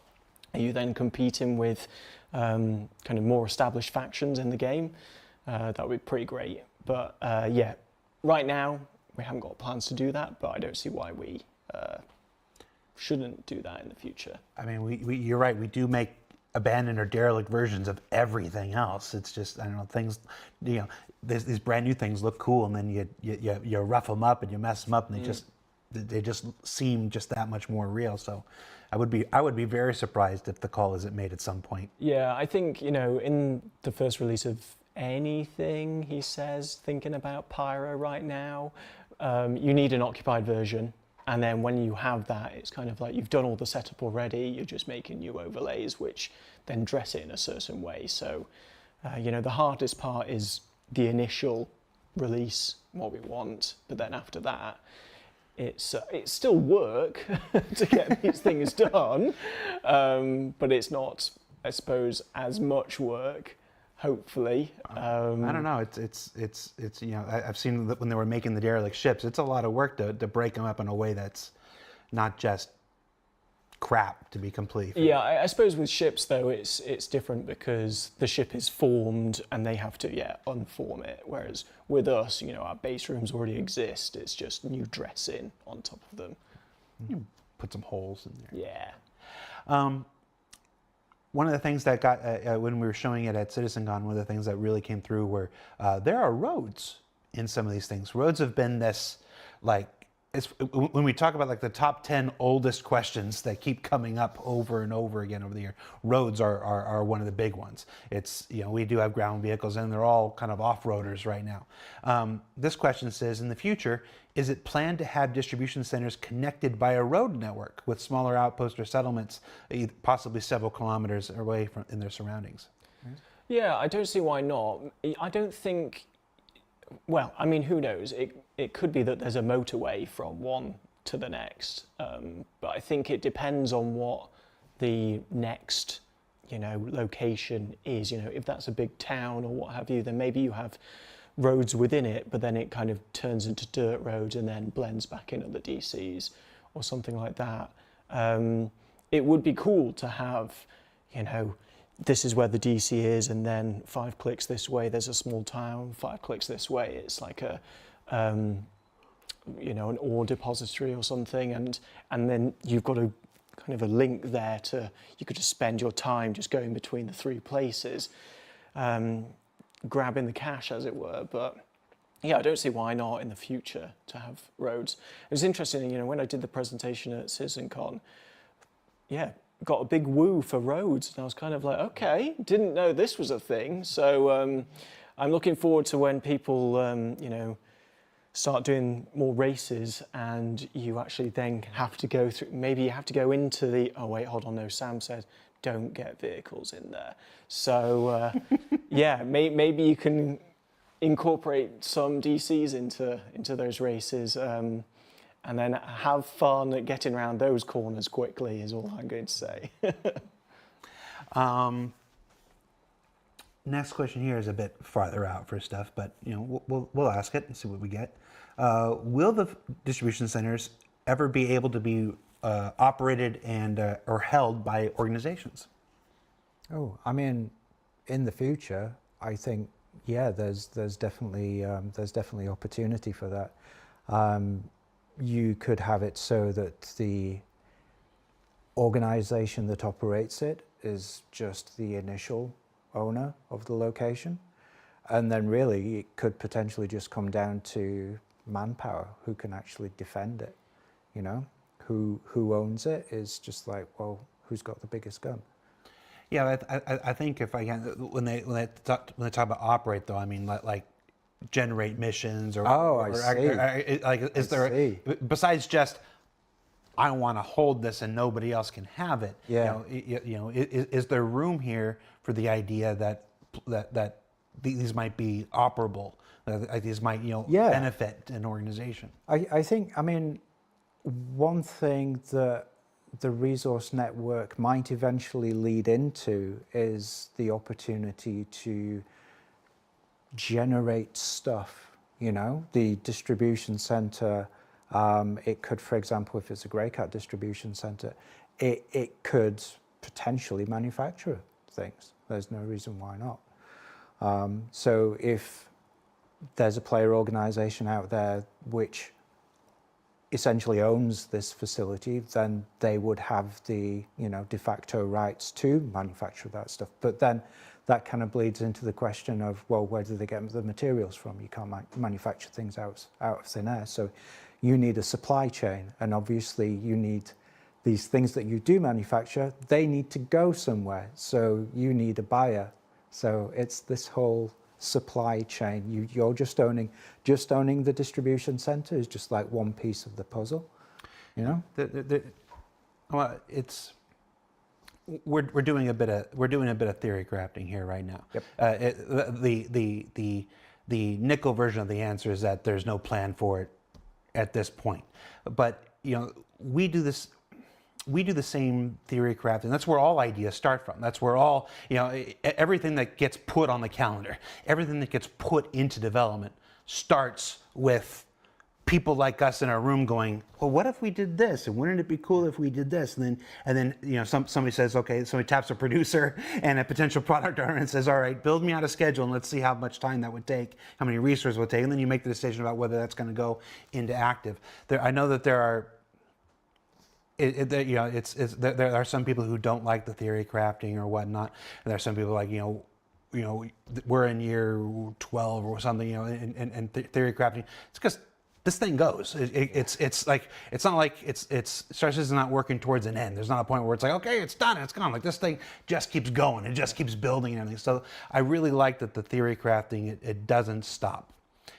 Are you then competing with kind of more established factions in the game? That would be pretty great. But yeah, right now we haven't got plans to do that, but I don't see why we shouldn't do that in the future. I mean, you're right. We do make abandoned or derelict versions of everything else. It's just, I don't know, things, these brand new things look cool, and then you rough them up and you mess them up, and they just seem just that much more real. So I would be very surprised if the call isn't made at some point. Yeah, I think, in the first release of anything, he says, thinking about Pyro right now, you need an occupied version. And then when you have that, it's kind of like you've done all the setup already, you're just making new overlays, which then dress it in a certain way. So, the hardest part is the initial release, what we want, but then after that, it's still work to get these things done, but it's not, I suppose, as much work. Hopefully, I don't know. It's I've seen that when they were making the derelict ships, it's a lot of work to break them up in a way that's not just crap, to be complete. Yeah, I suppose with ships though, it's different because the ship is formed and they have to unform it. Whereas with us, our base rooms already exist. It's just new dressing on top of them. You put some holes in there. Yeah. One of the things that got, when we were showing it at CitizenCon, one of the things that really came through were there are roads in some of these things. Roads have been this, when we talk about the top 10 oldest questions that keep coming up over and over again over the year, roads are one of the big ones. It's, we do have ground vehicles and they're all kind of off-roaders right now. This question says, in the future, is it planned to have distribution centers connected by a road network with smaller outposts or settlements, possibly several kilometers away from in their surroundings? Yeah, I don't see why not. I don't think, well, I mean, who knows? It could be that there's a motorway from one to the next, but I think it depends on what the next, location is. If that's a big town or what have you, then maybe you have roads within it, but then it kind of turns into dirt roads and then blends back in at the DCs or something like that. It would be cool to have, you know, this is where the DC is, and then 5 clicks this way there's a small town, 5 clicks this way it's like a you know, an ore depository or something, and then you've got a kind of a link there to, you could just spend your time just going between the 3 places, grabbing the cash, as it were. But yeah, I don't see why not in the future to have roads. It was interesting, you know, when I did the presentation at CitizenCon, yeah, got a big woo for roads, and I was kind of like, okay, didn't know this was a thing. So I'm looking forward to when people, you know, start doing more races, and you actually then have to go through, maybe you have to go into the, oh wait, hold on, no, Sam said don't get vehicles in there. So yeah, maybe you can incorporate some DCs into those races, and then have fun at getting around those corners quickly is all I'm going to say. Next question here is a bit farther out for stuff, but you know we'll ask it and see what we get. Will the distribution centers ever be able to be operated and or held by organizations? Oh, I mean, in the future, I think yeah, there's definitely opportunity for that. You could have it so that the organization that operates it is just the initial owner of the location, and then really it could potentially just come down to manpower who can actually defend it. You know, who owns it is just like, well, who's got the biggest gun? Yeah, I think if I can, when they talk about operate though, I mean like generate missions or is there besides just I want to hold this and nobody else can have it. Yeah. You know, is there room here for the idea that these might be operable, that these might benefit an organization? I think, I mean, one thing that the resource network might eventually lead into is the opportunity to generate stuff. You know, the distribution center. It could, for example, if it's a Greycat distribution center, it could potentially manufacture things. There's no reason why not. So if there's a player organization out there which essentially owns this facility, then they would have the, you know, de facto rights to manufacture that stuff. But then that kind of bleeds into the question of, well, where do they get the materials from? You can't manufacture things out of thin air. So you need a supply chain, and obviously you need these things that you do manufacture, they need to go somewhere. So you need a buyer. So it's this whole supply chain. You're just owning the distribution center is just like one piece of the puzzle, you know? Well, it's we're doing a bit of theory crafting here right now. Yep. The nickel version of the answer is that there's no plan for it at this point. But you know, we do the same theory crafting. That's where all ideas start from. That's where all, you know, everything that gets put on the calendar, everything that gets put into development starts with people like us in our room going, well, what if we did this? And wouldn't it be cool if we did this? And then you know, somebody says, okay, somebody taps a producer and a potential product owner and says, all right, build me out a schedule and let's see how much time that would take, how many resources it would take, and then you make the decision about whether that's going to go into active. I know that there are, you know, there are some people who don't like the theory crafting or whatnot. And there are some people like, you know, we're in year 12 or something, you know, and theory crafting. It's because this thing goes. It's like, it's not like Star Citizen is not working towards an end. There's not a point where it's like, okay, it's done, it's gone. Like this thing just keeps going. It just keeps building and everything. So I really like that the theory crafting, it doesn't stop.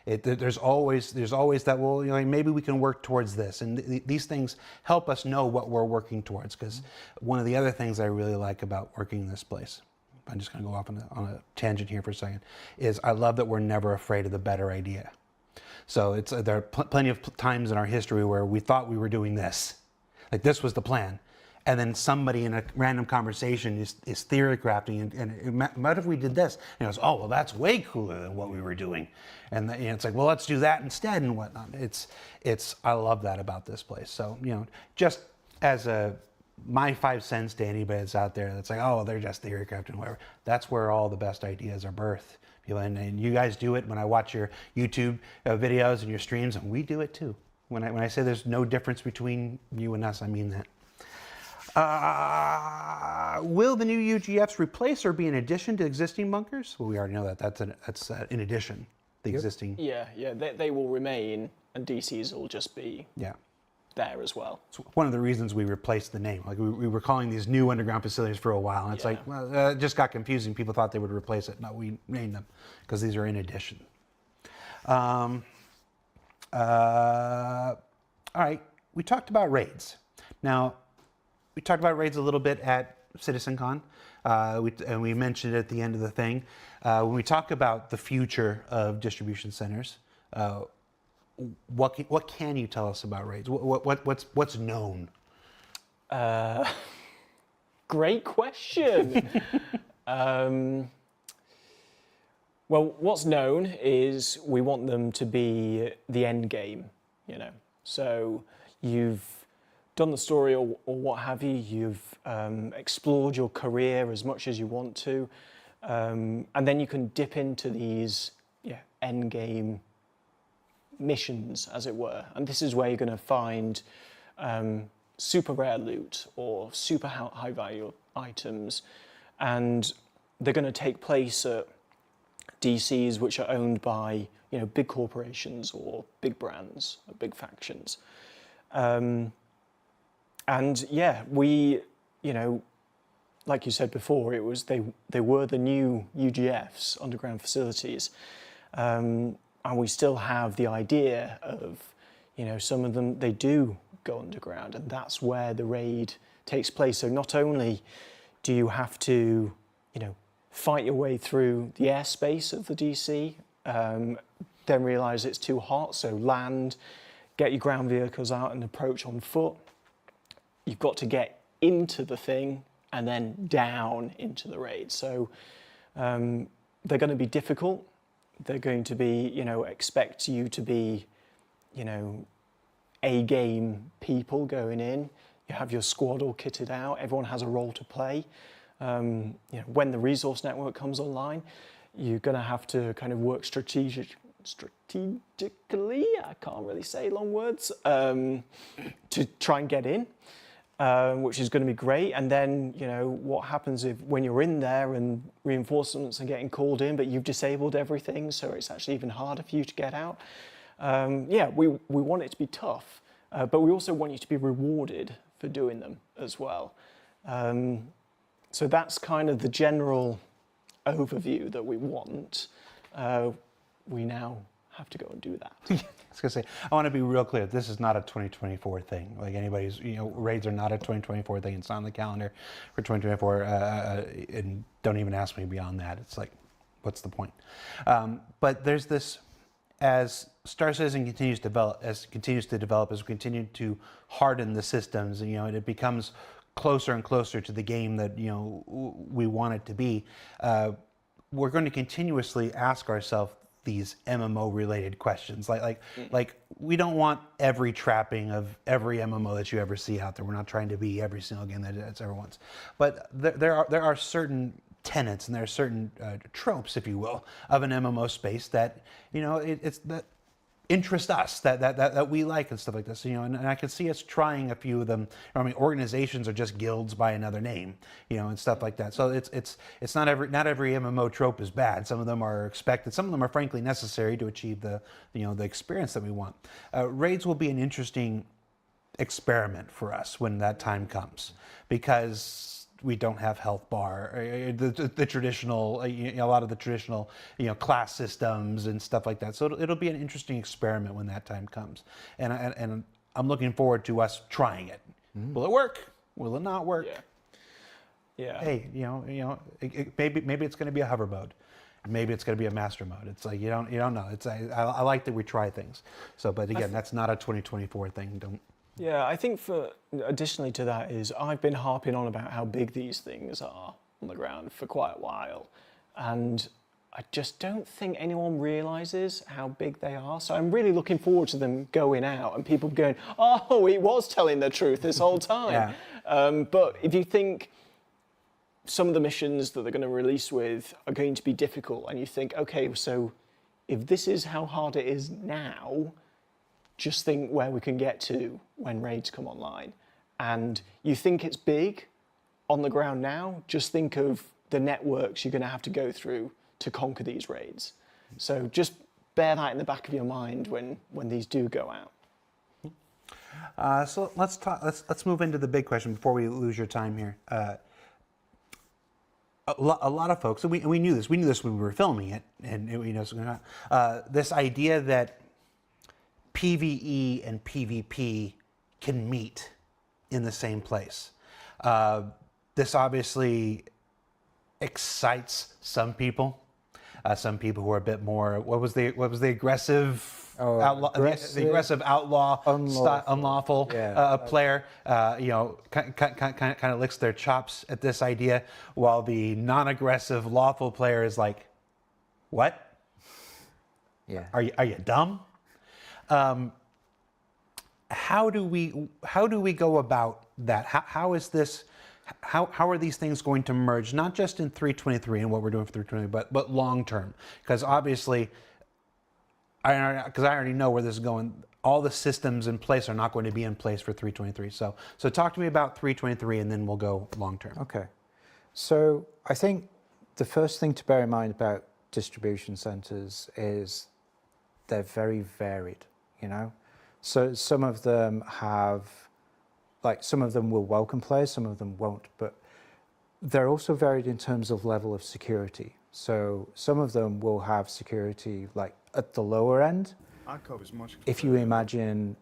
There's always that, well, you know, maybe we can work towards this, and these things help us know what we're working towards. Because one of the other things I really like about working in this place, I'm just going to go off on a tangent here for a second, is I love that we're never afraid of the better idea. So there are plenty of times in our history where we thought we were doing this, like this was the plan, and then somebody in a random conversation is theory crafting, and what if we did this? And he goes, oh, well, that's way cooler than what we were doing. And it's like, well, let's do that instead and whatnot. I love that about this place. So, just as my 5 cents to anybody that's out there that's like, oh, they're just theory crafting, whatever. That's where all the best ideas are birthed. And you guys do it when I watch your YouTube videos and your streams, and we do it too. When I say there's no difference between you and us, I mean that. Will the new UGFs replace or be in addition to existing bunkers? Well, we already know that. That's in addition. The existing. Yeah. They will remain, and DCs will just be there as well. It's one of the reasons we replaced the name. Like we were calling these new underground facilities for a while, and it's like, well, it just got confusing. People thought they would replace it. No, we named them because these are in addition. All right, we talked about raids. Now, we talked about raids a little bit at CitizenCon, and we mentioned it at the end of the thing. When we talk about the future of distribution centers, what can you tell us about raids? What's known? Great question. Well, what's known is we want them to be the end game, So you've done the story or what have you. You've explored your career as much as you want to, and then you can dip into these end game missions, as it were. And this is where you're going to find super rare loot or super high value items, and they're going to take place at DCs which are owned by big corporations or big brands or big factions. And we, like you said before, it was they were the new UGFs, underground facilities. And we still have the idea of, some of them, they do go underground, and that's where the raid takes place. So not only do you have to, fight your way through the airspace of the DC, then realize it's too hot, so land, get your ground vehicles out and approach on foot. You've got to get into the thing and then down into the raid. So they're going to be difficult. They're going to be, expect you to be, A-game people going in. You have your squad all kitted out. Everyone has a role to play. When the resource network comes online, you're going to have to kind of work strategically. I can't really say long words, to try and get in, which is going to be great. And then, what happens when you're in there and reinforcements are getting called in, but you've disabled everything, so it's actually even harder for you to get out. We want it to be tough, but we also want you to be rewarded for doing them as well. So that's kind of the general overview that we want. We now have to go and do that. I was gonna say, I want to be real clear. This is not a 2024 thing. Like anybody's, raids are not a 2024 thing. It's not on the calendar for 2024. And don't even ask me beyond that. It's like, what's the point? But there's this, as Star Citizen continues to develop, as we continue to harden the systems, and it becomes closer and closer to the game that we want it to be. We're going to continuously ask ourselves these MMO related questions. Like we don't want every trapping of every MMO that you ever see out there. We're not trying to be every single game that's ever once. But there are certain tenets and there are certain tropes, if you will, of an MMO space that it's that interest us, that we like and stuff like this, and I can see us trying a few of them. I mean, organizations are just guilds by another name, and stuff like that. So it's not every MMO trope is bad. Some of them are expected. Some of them are frankly necessary to achieve the experience that we want. Raids will be an interesting experiment for us when that time comes, because we don't have health bar, the traditional, a lot of the traditional, class systems and stuff like that. So it'll be an interesting experiment when that time comes, and I'm looking forward to us trying it. Mm-hmm. Will it work? Will it not work? Yeah. Hey, maybe it's going to be a hover mode, maybe it's going to be a master mode. It's like you don't know. I like that we try things. So, but again, that's not a 2024 thing. Yeah, I think for additionally to that is I've been harping on about how big these things are on the ground for quite a while, and I just don't think anyone realises how big they are. So I'm really looking forward to them going out and people going, oh, he was telling the truth this whole time. But if you think some of the missions that they're going to release with are going to be difficult, and you think, okay, so if this is how hard it is now, just think where we can get to when raids come online. And you think it's big on the ground now, just think of the networks you're going to have to go through to conquer these raids. So just bear that in the back of your mind when these do go out. So let's move into the big question before we lose your time here. A lot of folks, and we knew this. We knew this when we were filming it, and we know this idea that PvE and PvP can meet in the same place. This obviously excites some people. Some people who are a bit more. What was the aggressive outlaw? The aggressive outlaw, unlawful player. Kind of licks their chops at this idea, while the non-aggressive lawful player is like, "What? Yeah. Are you dumb?" How do we go about that? How is this? How are these things going to merge? Not just in 3.23 and what we're doing for 3.23, but long term. Because obviously, I already know where this is going. All the systems in place are not going to be in place for 3.23. So talk to me about 3.23, and then we'll go long term. Okay. So I think the first thing to bear in mind about distribution centers is they're very varied. So some of them have. Some of them will welcome players, some of them won't, but they're also varied in terms of level of security. So some of them will have security at the lower end. If you imagine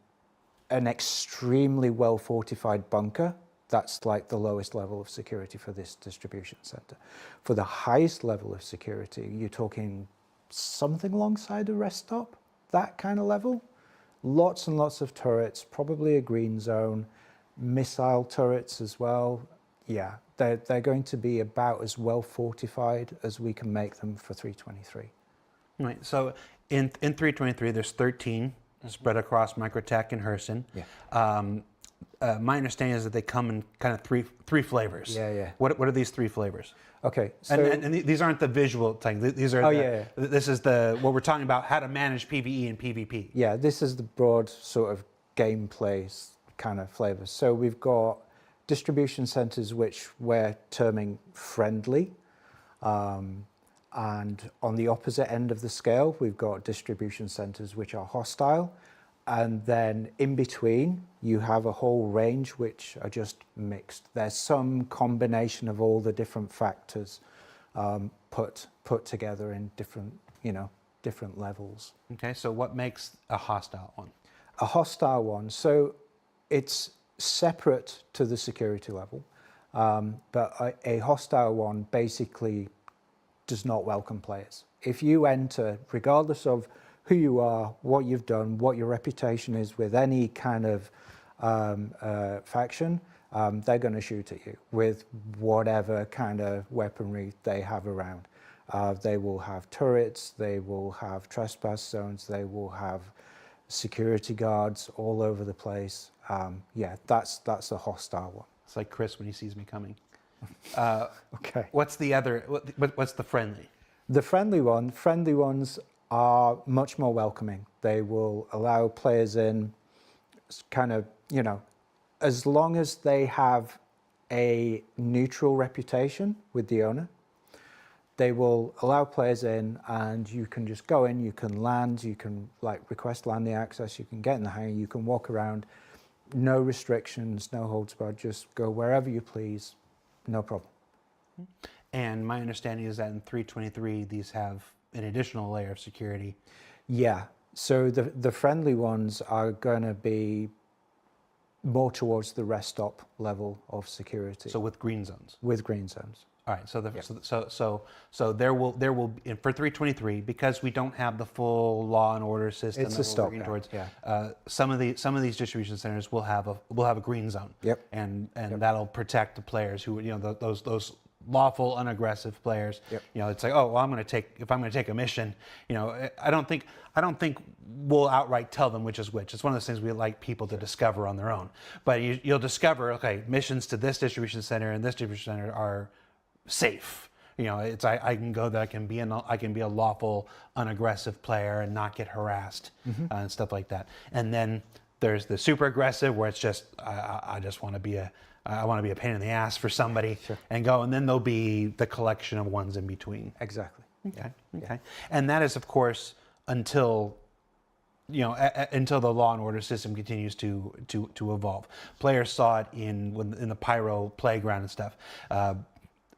an extremely well fortified bunker, that's like the lowest level of security for this distribution center. For the highest level of security, you're talking something alongside a rest stop, that kind of level. Lots and lots of turrets, probably a green zone. Missile turrets as well. Yeah, they're going to be about as well fortified as we can make them for 3.23. Right. So in 3.23, there's 13 spread across Microtech and Herson. Yeah. My understanding is that they come in kind of three flavors. Yeah. What are these three flavors? Okay. So and these aren't the visual thing. These are. This is what we're talking about. How to manage PvE and PvP. Yeah. This is the broad sort of gameplay kind of flavors. So we've got distribution centers which we're terming friendly, and on the opposite end of the scale we've got distribution centers which are hostile, and then in between you have a whole range which are just mixed. There's some combination of all the different factors put together in different levels. Okay, so what makes a hostile one? A hostile one, so it's separate to the security level, but a hostile one basically does not welcome players. If you enter, regardless of who you are, what you've done, what your reputation is with any kind of faction, they're going to shoot at you with whatever kind of weaponry they have around. They will have turrets, they will have trespass zones, they will have security guards all over the place. That's a hostile one. It's like Chris when he sees me coming. Okay. What's the other? What's the friendly? The friendly ones are much more welcoming. They will allow players in, kind of, as long as they have a neutral reputation with the owner. They will allow players in, and you can just go in, you can land, you can request landing access, you can get in the hangar, you can walk around, no restrictions, no holds barred, just go wherever you please, no problem. And my understanding is that in 3.23, these have an additional layer of security. Yeah, so the friendly ones are going to be more towards the rest stop level of security. So with green zones? With green zones. All right, so there will be, for 323, because we don't have the full law and order system It's that a we're stopgap, working towards. yeah. Some of these distribution centers will have a green zone. Yep. And that'll protect the players who, those lawful, unaggressive players. Yep. It's like, oh, well, if I'm going to take a mission, I don't think we'll outright tell them which is which. It's one of those things we like people to discover on their own. But you'll discover, okay, missions to this distribution center and this distribution center are safe. It's I can go there. I can be a lawful, unaggressive player and not get harassed and stuff like that. And then there's the super aggressive where it's just I just want to be I want to be a pain in the ass for somebody and go. And then there'll be the collection of ones in between. Exactly. Okay. Okay. And that is, of course, until until the law and order system continues to evolve. Players saw it in the Pyro playground and stuff.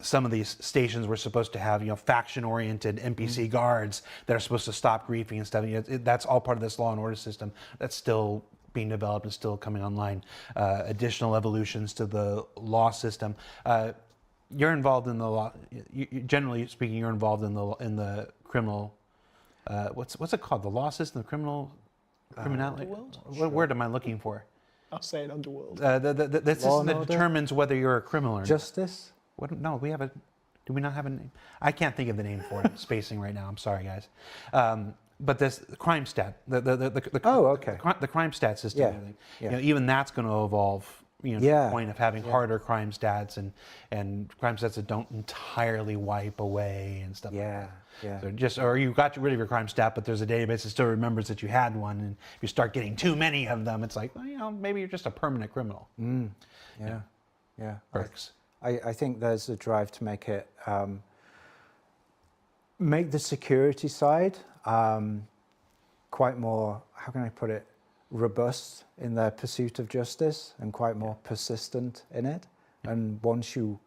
Some of these stations were supposed to have faction-oriented NPC guards that are supposed to stop griefing and stuff. That's all part of this law and order system. That's still being developed and still coming online. Additional evolutions to the law system. You're involved in the law. Generally speaking, you're involved in the criminal. What's it called? The law system, the criminality. Underworld? What word am I looking for? I'll say an underworld. The system that determines whether you're a criminal or not. Justice? What? No, we have a. Do we not have a name? I can't think of the name for it. Spacing right now. I'm sorry, guys. But this crime stat. The crime stat system. Yeah. And everything. Yeah. Even that's going to evolve. To the point of having harder crime stats and crime stats that don't entirely wipe away and stuff. Yeah. Like that. So or you got rid of your crime stat, but there's a database that still remembers that you had one, and if you start getting too many of them, it's like, well, maybe you're just a permanent criminal. Yeah. Perks. I think there's a drive to make it make the security side quite more, how can I put it, robust in their pursuit of justice and quite more persistent in it. And once you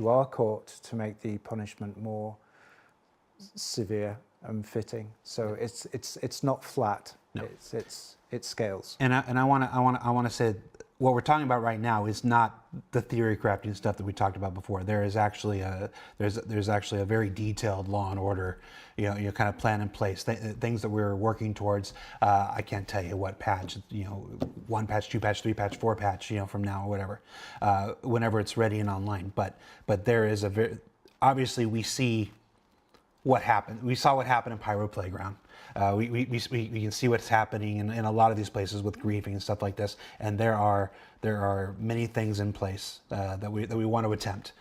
are caught, to make the punishment more severe and fitting. So it's not flat. No. It scales. And I want to say what we're talking about right now is not the theory crafting stuff that we talked about before. There is actually there's actually a very detailed law and order, kind of plan in place. Things that we're working towards. I can't tell you what patch, 1 patch, 2 patch, 3 patch, 4 patch, from now or whatever, whenever it's ready and online. But there is obviously we see what happened. We saw what happened in Pyro Playground. We can see what's happening in a lot of these places with griefing and stuff like this. And there are many things in place that we want to attempt.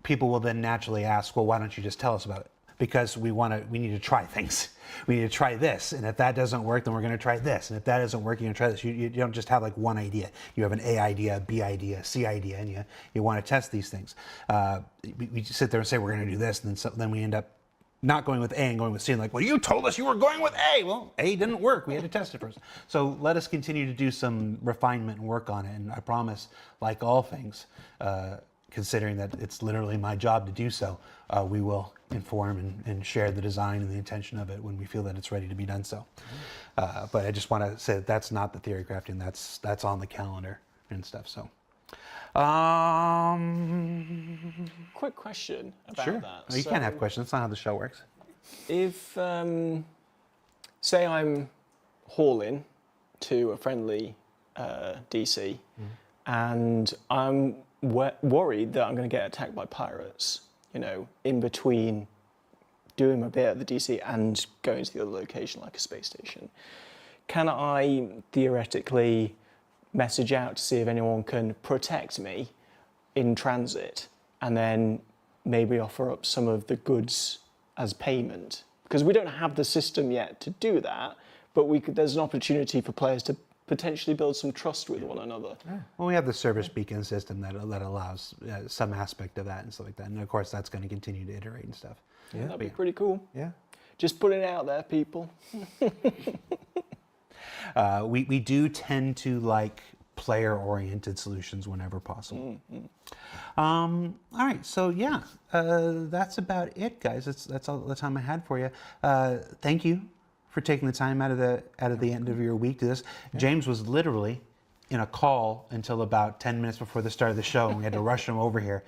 People will then naturally ask, well, why don't you just tell us about it? Because we need to try things. We need to try this, and if that doesn't work, then we're going to try this. And if that doesn't work, you're going to try this. You don't just have like one idea. You have an A idea, a B idea, a C idea, and you want to test these things. We just sit there and say we're going to do this, and then we end up not going with A and going with C, and like, well, you told us you were going with A. Well, A didn't work. We had to test it first. So let us continue to do some refinement and work on it. And I promise, like all things, considering that it's literally my job to do so, we will inform and share the design and the intention of it when we feel that it's ready to be done so. But I just want to say that's not the theory crafting. That's on the calendar and stuff. So. Quick question about sure. that. No, you can't have questions. That's not how the show works. If, say I'm hauling to a friendly DC and I'm worried that I'm going to get attacked by pirates, in between doing my bit at the DC and going to the other location like a space station, can I theoretically message out to see if anyone can protect me in transit and then maybe offer up some of the goods as payment? Because we don't have the system yet to do that, but there's an opportunity for players to potentially build some trust with one another. Yeah. Well, we have the service beacon system that allows some aspect of that and stuff like that. And of course, that's going to continue to iterate and stuff. Yeah. That'd be pretty cool. Yeah. Just put it out there, people. We do tend to like player-oriented solutions whenever possible. All right, so yeah, that's about it, guys. That's all the time I had for you. Thank you for taking the time out of the end of your week to this. Yeah. James was literally in a call until about 10 minutes before the start of the show, and we had to rush him over here.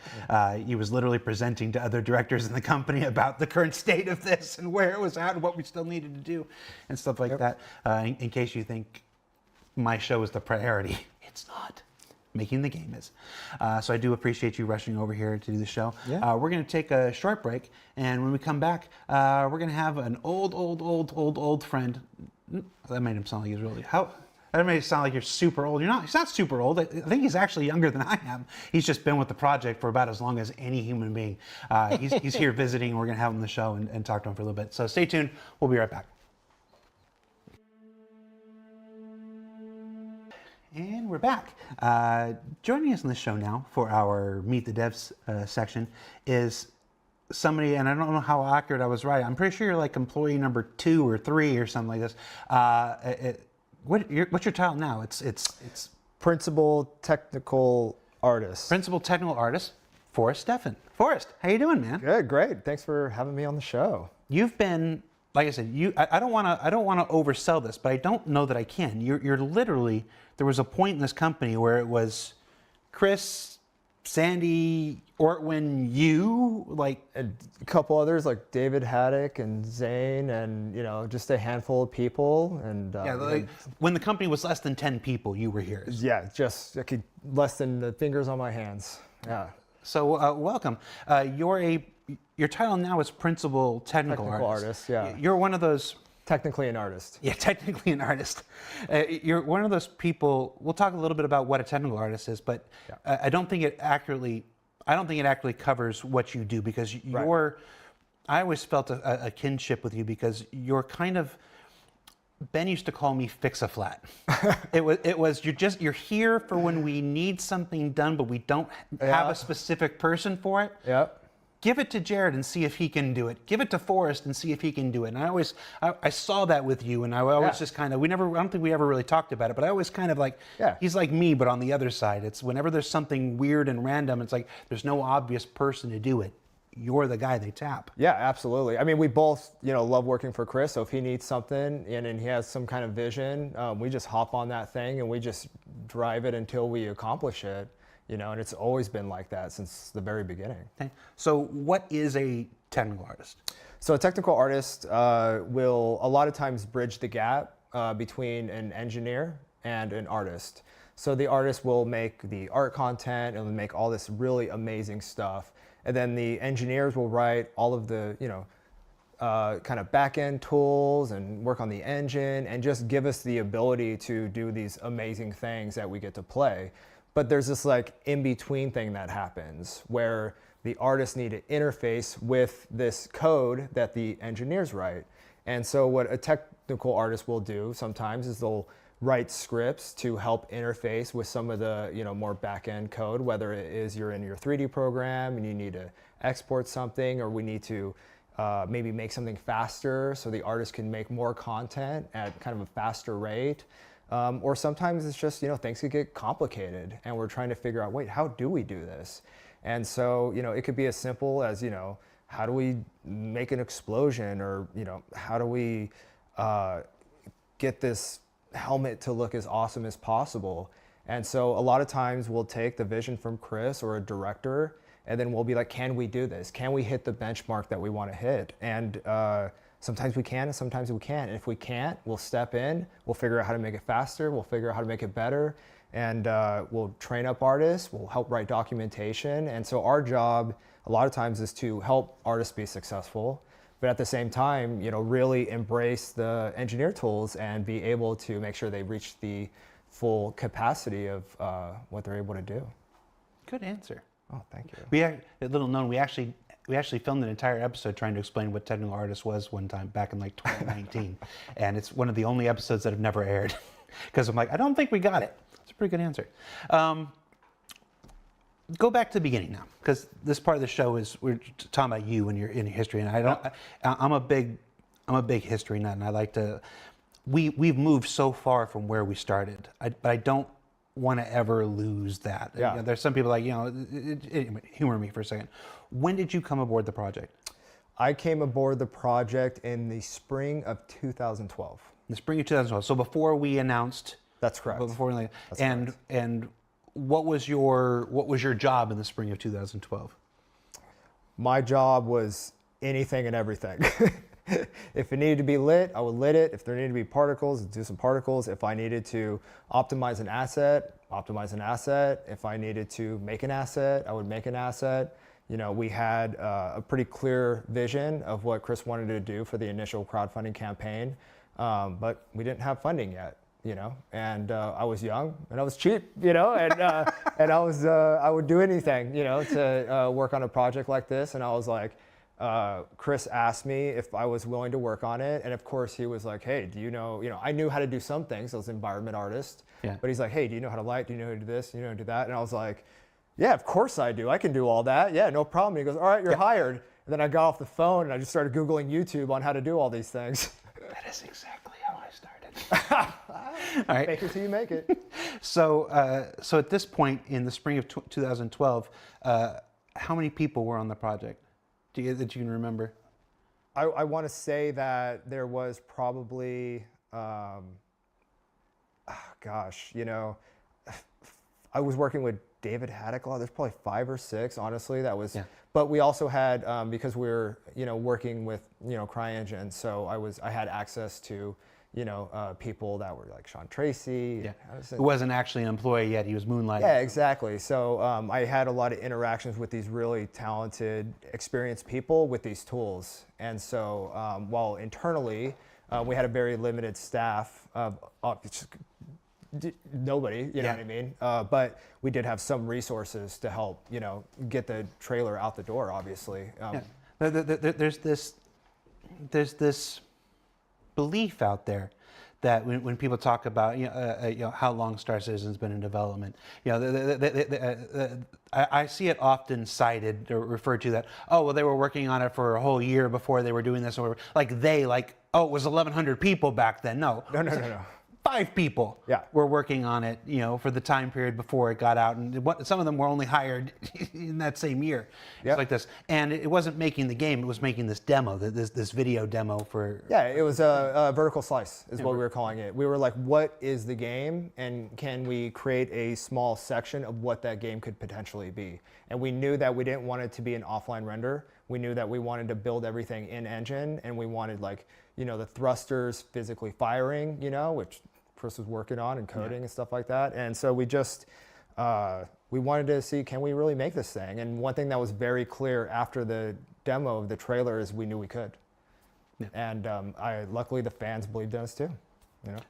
He was literally presenting to other directors in the company about the current state of this and where it was at and what we still needed to do and stuff like that. In case you think my show is the priority, it's not. Making the game is. So I do appreciate you rushing over here to do the show. Yeah. We're going to take a short break, and when we come back, we're going to have an old friend. That made him sound like he's really That made it sound like you're super old. You're not. He's not super old. I think he's actually younger than I am. He's just been with the project for about as long as any human being. He's here visiting. And we're going to have him on the show and talk to him for a little bit. So stay tuned. We'll be right back. And we're back. Joining us on the show now for our Meet the Devs section is somebody, and I don't know how accurate I was right. I'm pretty sure you're like employee number 2 or 3 or something like this. What's your title now? It's Principal Technical Artist. Principal Technical Artist, Forrest Steffen. Forrest, how you doing, man? Good, great. Thanks for having me on the show. You've been, like I said, I don't want to oversell this, but I don't know that I can. You're literally, there was a point in this company where it was Chris, Sandy, Ortwin, you, like a couple others like David Haddock and Zane, and just a handful of people. And when the company was less than 10 people, you were here. Yeah, just less than the fingers on my hands. Yeah. So welcome. Your title now is Principal Technical Artist. Yeah. You're one of those. Technically an artist. Yeah, technically an artist. You're one of those people. We'll talk a little bit about what a technical artist is, but I don't think it accurately covers what you do, because you're. I always felt a kinship with you because you're kind of. Ben used to call me fix-a-flat. It was you're here for when we need something done, but we don't have a specific person for it. Yep. Give it to Jared and see if he can do it. Give it to Forrest and see if he can do it. And I saw that with you, and I always just kind of, I don't think we ever really talked about it, but I always kind of like, he's like me, but on the other side. It's whenever there's something weird and random, it's like there's no obvious person to do it. You're the guy they tap. Yeah, absolutely. I mean, we both, love working for Chris, so if he needs something and he has some kind of vision, we just hop on that thing and we just drive it until we accomplish it. And it's always been like that since the very beginning. Okay. So what is a technical artist? So a technical artist will a lot of times bridge the gap between an engineer and an artist. So the artist will make the art content and will make all this really amazing stuff. And then the engineers will write all of the, kind of back-end tools and work on the engine and just give us the ability to do these amazing things that we get to play. But there's this in-between thing that happens where the artists need to interface with this code that the engineers write. And so what a technical artist will do sometimes is they'll write scripts to help interface with some of the more back-end code, whether it is you're in your 3D program and you need to export something, or we need to maybe make something faster so the artist can make more content at kind of a faster rate. Or sometimes it's just, things could get complicated and we're trying to figure out, wait, how do we do this? And so, it could be as simple as, how do we make an explosion, or, how do we get this helmet to look as awesome as possible? And so a lot of times we'll take the vision from Chris or a director, and then we'll be like, can we do this? Can we hit the benchmark that we want to hit? And sometimes we can, and sometimes we can't. And if we can't, we'll step in, we'll figure out how to make it faster, we'll figure out how to make it better, and we'll train up artists, we'll help write documentation. And so our job a lot of times is to help artists be successful, but at the same time, really embrace the engineer tools and be able to make sure they reach the full capacity of what they're able to do. Good answer. Oh, thank you. Little known, we actually filmed an entire episode trying to explain what technical artist was one time back in 2019. And it's one of the only episodes that have never aired. Because I'm like, I don't think we got it. It's a pretty good answer. Go back to the beginning now, because this part of the show is we're talking about you and your history. And I'm a big history nut, and I like to. We've moved so far from where we started, but I don't want to ever lose that. Yeah. There's some people humor me for a second. When did you come aboard the project? I came aboard the project in the spring of 2012. The spring of 2012. So before we announced That's correct. Before, That's and correct. and what was your job in the spring of 2012? My job was anything and everything. If it needed to be lit, I would lit it. If there needed to be particles, do some particles. If I needed to optimize an asset, optimize an asset. If I needed to make an asset, I would make an asset. You know, we had a pretty clear vision of what Chris wanted to do for the initial crowdfunding campaign, but we didn't have funding yet. You know, and I was young and I was cheap, you know, and and I would do anything, you know, to work on a project like this. And I was like, Chris asked me if I was willing to work on it, and of course he was like, hey, do you know, I knew how to do some things. I was an environment artist, but he's like, hey, do you know how to light? Do you know how to do this? Do you know how to do that? And I was like, yeah, of course I do. I can do all that. Yeah, no problem. And he goes, all right, you're hired. And then I got off the phone and I just started Googling YouTube on how to do all these things. That is exactly how I started. All right. Make it till you make it. So, so at this point in the spring of 2012, how many people were on the project? That you can remember? I want to say that there was probably, gosh, you know, I was working with David Haddock a lot. There's probably 5 or 6, honestly. That was, but we also had because we were, working with, CryEngine. So I had access to, people that were like Sean Tracy. Who wasn't actually an employee yet. He was moonlighting. Yeah, exactly. So I had a lot of interactions with these really talented, experienced people with these tools. And so while internally we had a very limited staff of nobody, you know what I mean? But we did have some resources to help, get the trailer out the door, obviously. There's this belief out there that when people talk about how long Star Citizen's been in development, I see it often cited or referred to that, oh well, they were working on it for a whole year before they were doing this, or it was 1,100 people back then. No. 5 people were working on it, for the time period before it got out, and some of them were only hired in that same year. It's like this, and it wasn't making the game; it was making this demo, this video demo for. Yeah, it was a vertical slice, is what we were calling it. We were like, what is the game, and can we create a small section of what that game could potentially be? And we knew that we didn't want it to be an offline render. We knew that we wanted to build everything in engine, and we wanted the thrusters physically firing, which Chris was working on and coding and stuff like that. And so we just, we wanted to see, can we really make this thing? And one thing that was very clear after the demo of the trailer is we knew we could. And luckily the fans believed in us too.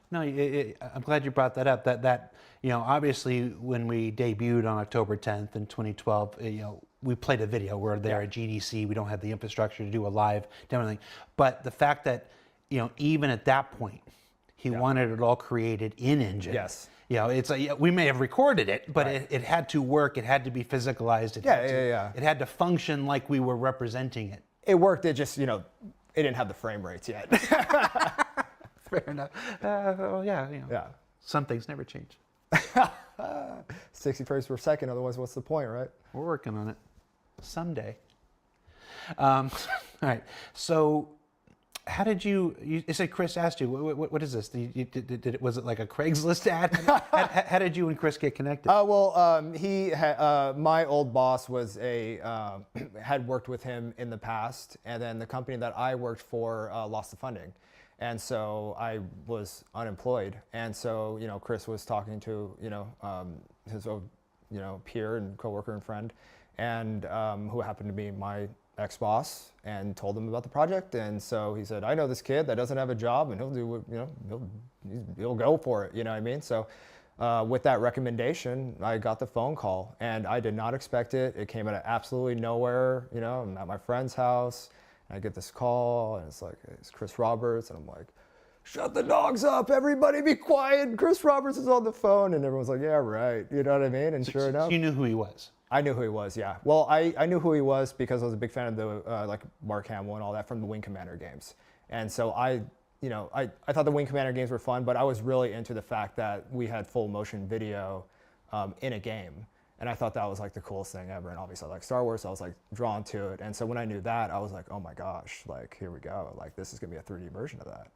No, I'm glad you brought that up. That obviously when we debuted on October 10th in 2012, we played a video. We're there at GDC. We don't have the infrastructure to do a live demo thing. But the fact that, even at that point, he wanted it all created in engine. Yes. It's we may have recorded it, but it had to work. It had to be physicalized. It had to function like we were representing it. It worked. It just, it didn't have the frame rates yet. Fair enough. Some things never change. 60 frames per second. Otherwise, what's the point, right? We're working on it. Someday. All right. So. How did you said Chris asked you, what is this? Was it like a Craigslist ad? How did you and Chris get connected? My old boss was had worked with him in the past, and then the company that I worked for lost the funding. And so I was unemployed. And so, Chris was talking to, his peer and coworker and friend, and who happened to be my ex-boss, and told him about the project. And so he said, I know this kid that doesn't have a job, and he'll do, he'll go for it. You know what I mean? So with that recommendation, I got the phone call, and I did not expect it. It came out of absolutely nowhere. I'm at my friend's house, and I get this call, and it's like, it's Chris Roberts, and I'm like, shut the dogs up, everybody be quiet. Chris Roberts is on the phone, and everyone's like, yeah, right. You know what I mean? And sure enough. You knew who he was? I knew who he was, yeah. Well, I knew who he was because I was a big fan of the Mark Hamill and all that from the Wing Commander games. And so I thought the Wing Commander games were fun, but I was really into the fact that we had full motion video in a game. And I thought that was like the coolest thing ever. And obviously I like Star Wars, so I was like drawn to it. And so when I knew that, I was like, oh my gosh, like here we go. Like this is gonna be a 3D version of that.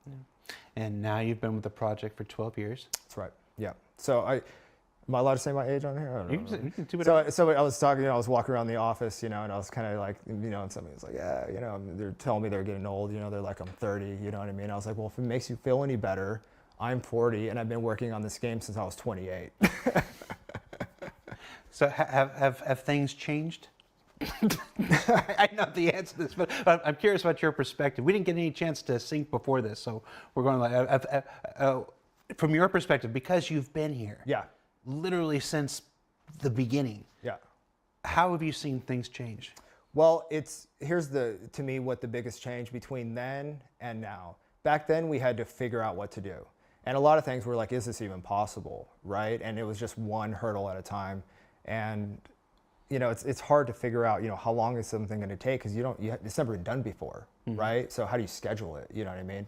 And now you've been with the project for 12 years. That's right. Yeah. So am I allowed to say my age on here? I don't know. You can do whatever. So I was talking, I was walking around the office, and I was kind of like, and somebody was like, yeah, they're telling me they're getting old, they're like, I'm 30, you know what I mean? I was like, well, if it makes you feel any better, I'm 40, and I've been working on this game since I was 28. So have things changed? I know the answer to this, but I'm curious about your perspective. We didn't get any chance to sync before this, so we're going from your perspective, because you've been here. Yeah. Literally since the beginning. Yeah. How have you seen things change? Well, here's to me what the biggest change between then and now. Back then we had to figure out what to do. And a lot of things were like, is this even possible, right? And it was just one hurdle at a time. And it's hard to figure out, how long is something going to take, because it's never been done before, right? So how do you schedule it? You know what I mean?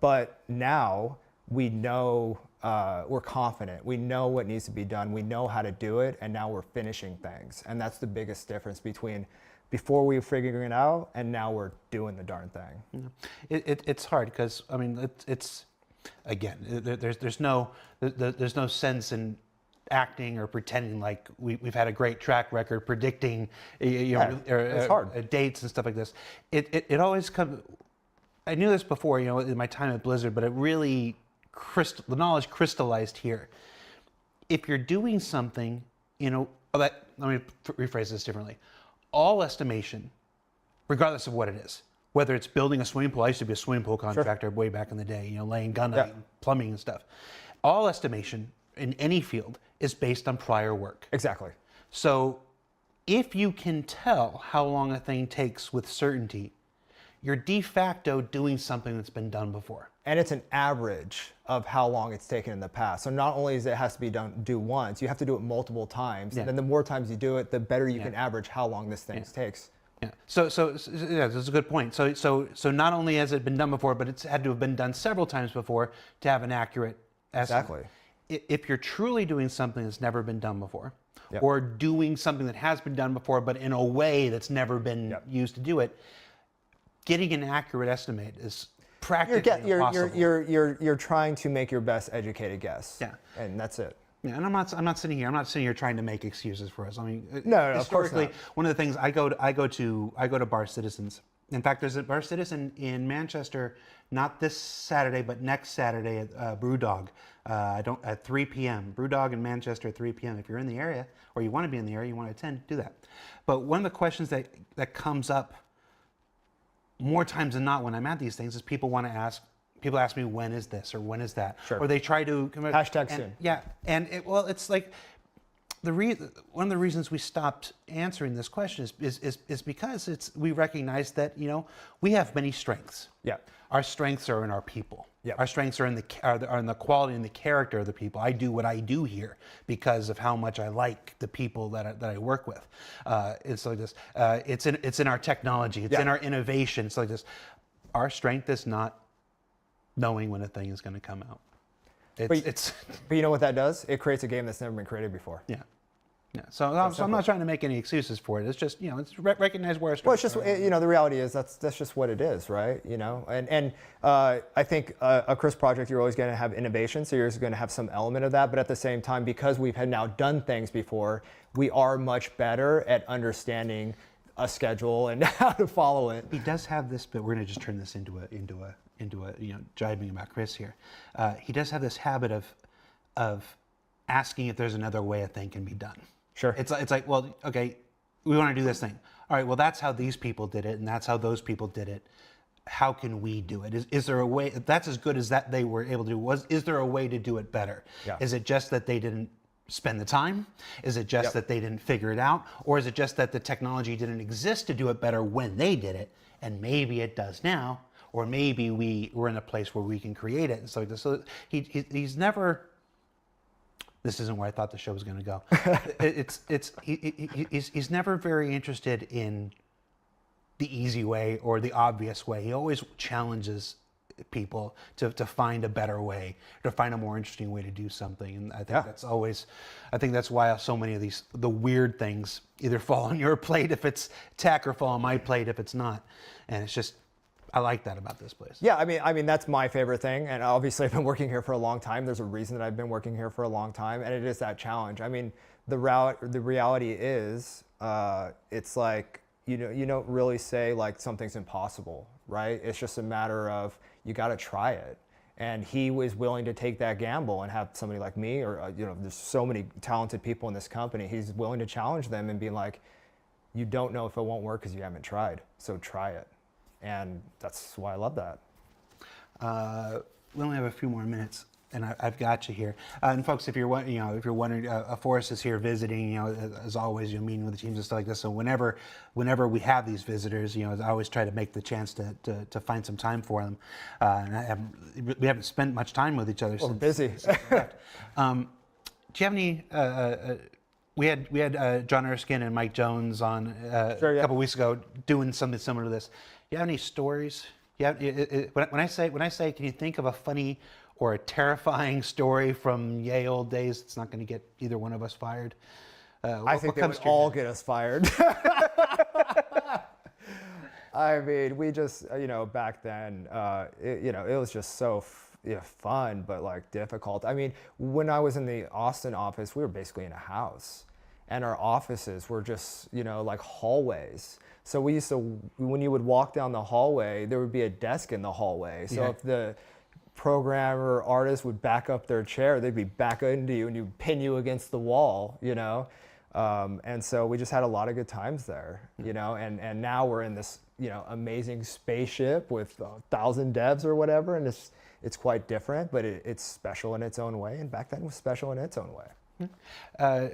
But now we know, we're confident. We know what needs to be done. We know how to do it, and now we're finishing things. And that's the biggest difference between before we were figuring it out and now we're doing the darn thing. It's hard because it's again, there's no sense in acting or pretending like we've had a great track record predicting it's hard. Dates and stuff like this. It always comes. I knew this before, in my time at Blizzard, but it really the knowledge crystallized here. If you're doing something, let me rephrase this differently. All estimation, regardless of what it is, whether it's building a swimming pool, I used to be a swimming pool contractor way back in the day, laying gunite, plumbing and stuff. All estimation in any field is based on prior work. Exactly. So if you can tell how long a thing takes with certainty, you're de facto doing something that's been done before. And it's an average of how long it's taken in the past. So not only is it has to be do once, you have to do it multiple times. And then the more times you do it, the better you can average how long this thing takes. Yeah. So that's a good point. So not only has it been done before, but it's had to have been done several times before to have an accurate estimate. Exactly. If you're truly doing something that's never been done before, or doing something that has been done before, but in a way that's never been used to do it, getting an accurate estimate is practically impossible. You're trying to make your best educated guess. Yeah. And that's it. Yeah, and I'm not sitting here trying to make excuses for us. I mean, no, historically, of course not. One of the things I go to Bar Citizens. In fact, there's a Bar Citizen in Manchester, not this Saturday, but next Saturday at Brewdog. At 3 p.m. Brewdog in Manchester at 3 p.m. If you're in the area or you want to be in the area, you want to attend, do that. But one of the questions that comes up more times than not when I'm at these things is people ask me, when is this or when is that? Sure. Or they try to hashtag soon. Yeah, and it's like one of the reasons we stopped answering this question is because we recognize that we have many strengths. Yeah. Our strengths are in our people. Yeah. Our strengths are in the quality and the character of the people. I do what I do here because of how much I like the people that I work with. It's like this. It's in our technology. It's in our innovation. It's like this. Our strength is not knowing when a thing is going to come out. But you know what that does? It creates a game that's never been created before. Yeah. Yeah. So I'm not trying to make any excuses for it. It's just it's recognize where our strengths. Well, it's just the reality is that's just what it is, right? And I think a Chris project, you're always going to have innovation, so you're always going to have some element of that. But at the same time, because we've had now done things before, we are much better at understanding a schedule and how to follow it. He does have this, but we're going to just turn this into a jibing about Chris here. He does have this habit of asking if there's another way a thing can be done. Sure. It's like, well, okay, we want to do this thing. All right, well, that's how these people did it, and that's how those people did it. How can we do it? Is there a way? If that's as good as that they were able to do. Is there a way to do it better? Yeah. Is it just that they didn't spend the time? Is it just that they didn't figure it out? Or is it just that the technology didn't exist to do it better when they did it, and maybe it does now? Or maybe we're in a place where we can create it. And so he's never. This isn't where I thought the show was going to go. He's never very interested in the easy way or the obvious way. He always challenges people to find a better way, to find a more interesting way to do something. And I think that's why so many of the weird things either fall on your plate if it's tech or fall on my plate if it's not. And it's just, I like that about this place. Yeah, I mean that's my favorite thing, and obviously I've been working here for a long time. There's a reason that I've been working here for a long time, and it is that challenge. I mean, the reality is, it's like you don't really say like something's impossible, right? It's just a matter of you got to try it. And he was willing to take that gamble and have somebody like me, or there's so many talented people in this company. He's willing to challenge them and be like, you don't know if it won't work because you haven't tried, so try it. And that's why I love that. We only have a few more minutes, and I've got you here. And folks, if you're wondering, Forrest is here visiting. As always, meeting with the teams and stuff like this. So whenever we have these visitors, I always try to make the chance to find some time for them. And we haven't spent much time with each other. We're busy. Do you have any? We had John Erskine and Mike Jones on a couple weeks ago doing something similar to this. Do you have any stories? When I say, can you think of a funny or a terrifying story from ye old days? It's not going to get either one of us fired. I think they would all get us fired. I mean, we just, back then, it was just so fun, but like difficult. I mean, when I was in the Austin office, we were basically in a house, and our offices were just, like hallways. So we used to, when you would walk down the hallway, there would be a desk in the hallway. So if the programmer or artist would back up their chair, they'd be back into you and you'd pin you against the wall, and so we just had a lot of good times there, and now we're in this, amazing spaceship with 1,000 devs or whatever, and it's quite different, but it's special in its own way, and back then it was special in its own way.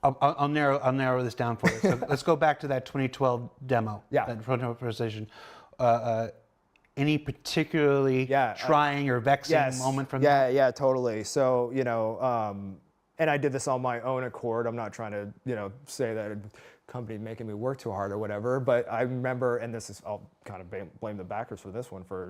I'll narrow this down for you. So let's go back to that 2012 demo. Yeah. That prototype presentation. Any particularly trying or vexing moment from that? Yeah, totally. So, and I did this on my own accord. I'm not trying to, say that a company making me work too hard or whatever, but I remember, and I'll kind of blame the backers for this one I'll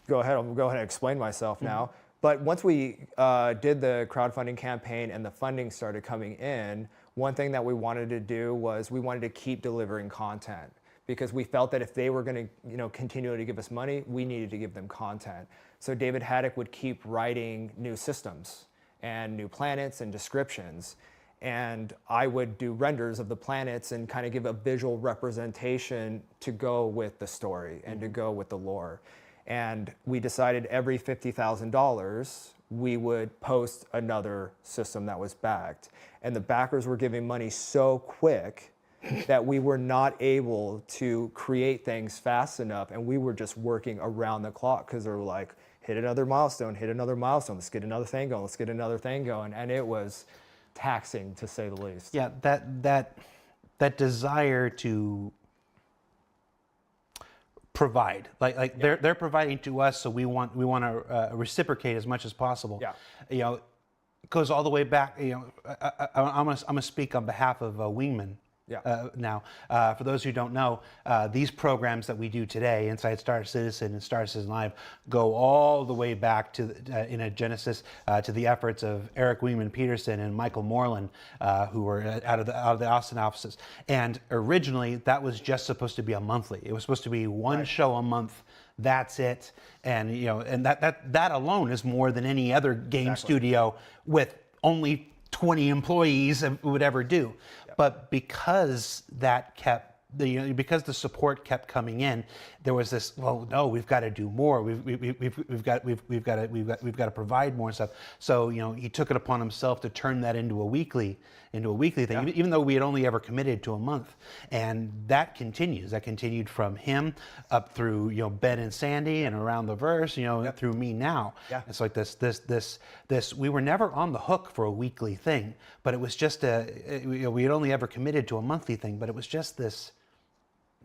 go ahead and explain myself now. But once we did the crowdfunding campaign and the funding started coming in, one thing that we wanted to do was we wanted to keep delivering content, because we felt that if they were going to, continue to give us money, we needed to give them content. So David Haddock would keep writing new systems and new planets and descriptions, and I would do renders of the planets and kind of give a visual representation to go with the story and to go with the lore. And we decided every $50,000 we would post another system that was backed. And the backers were giving money so quick that we were not able to create things fast enough, and we were just working around the clock because they were like, hit another milestone, let's get another thing going, and it was taxing, to say the least. Yeah, that desire to provide, they're providing to us, so we want to reciprocate as much as possible. Yeah. It goes all the way back. I'm gonna speak on behalf of Wingman. Now, for those who don't know, these programs that we do today, Inside Star Citizen and Star Citizen Live, go all the way back to in a genesis to the efforts of Eric Wingman Peterson and Michael Moreland, who were out of the Austin offices. And originally, that was just supposed to be a monthly. It was supposed to be one show a month. That's it. And and that alone is more than any other game studio with only 20 employees would ever do. But because because the support kept coming in, there was this, well, no, we've got to do more. We've got to provide more stuff. So he took it upon himself to turn that into a weekly thing, even though we had only ever committed to a month. And that continues. That continued from him up through Ben and Sandy and around the verse, through me now. It's like this. We were never on the hook for a weekly thing, but it was just we had only ever committed to a monthly thing, but it was just this.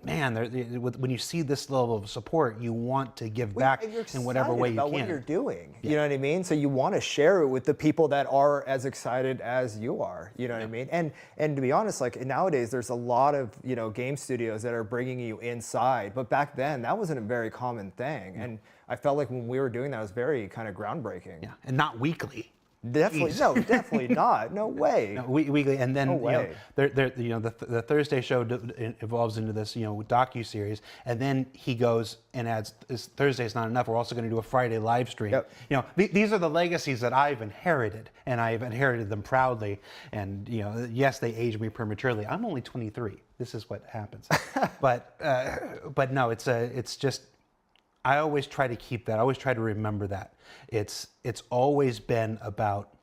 Man, when you see this level of support, you want to give back in whatever way you can. What you're doing, you know what I mean? So you want to share it with the people that are as excited as you are. You know what I mean? And to be honest, like nowadays, there's a lot of game studios that are bringing you inside. But back then, that wasn't a very common thing. And I felt like when we were doing that, it was very kind of groundbreaking. Yeah, and not weekly. Definitely, Jeez. no, definitely not. No way. No, weekly, and then No you know, way. the Thursday show evolves into this docu series, and then he goes and adds Thursday's not enough. We're also going to do a Friday live stream. Yep. These are the legacies that I've inherited, and I've inherited them proudly. And yes, they age me prematurely. I'm only 23. This is what happens. but no, it's just. I always try to keep that. I always try to remember that. It's always been about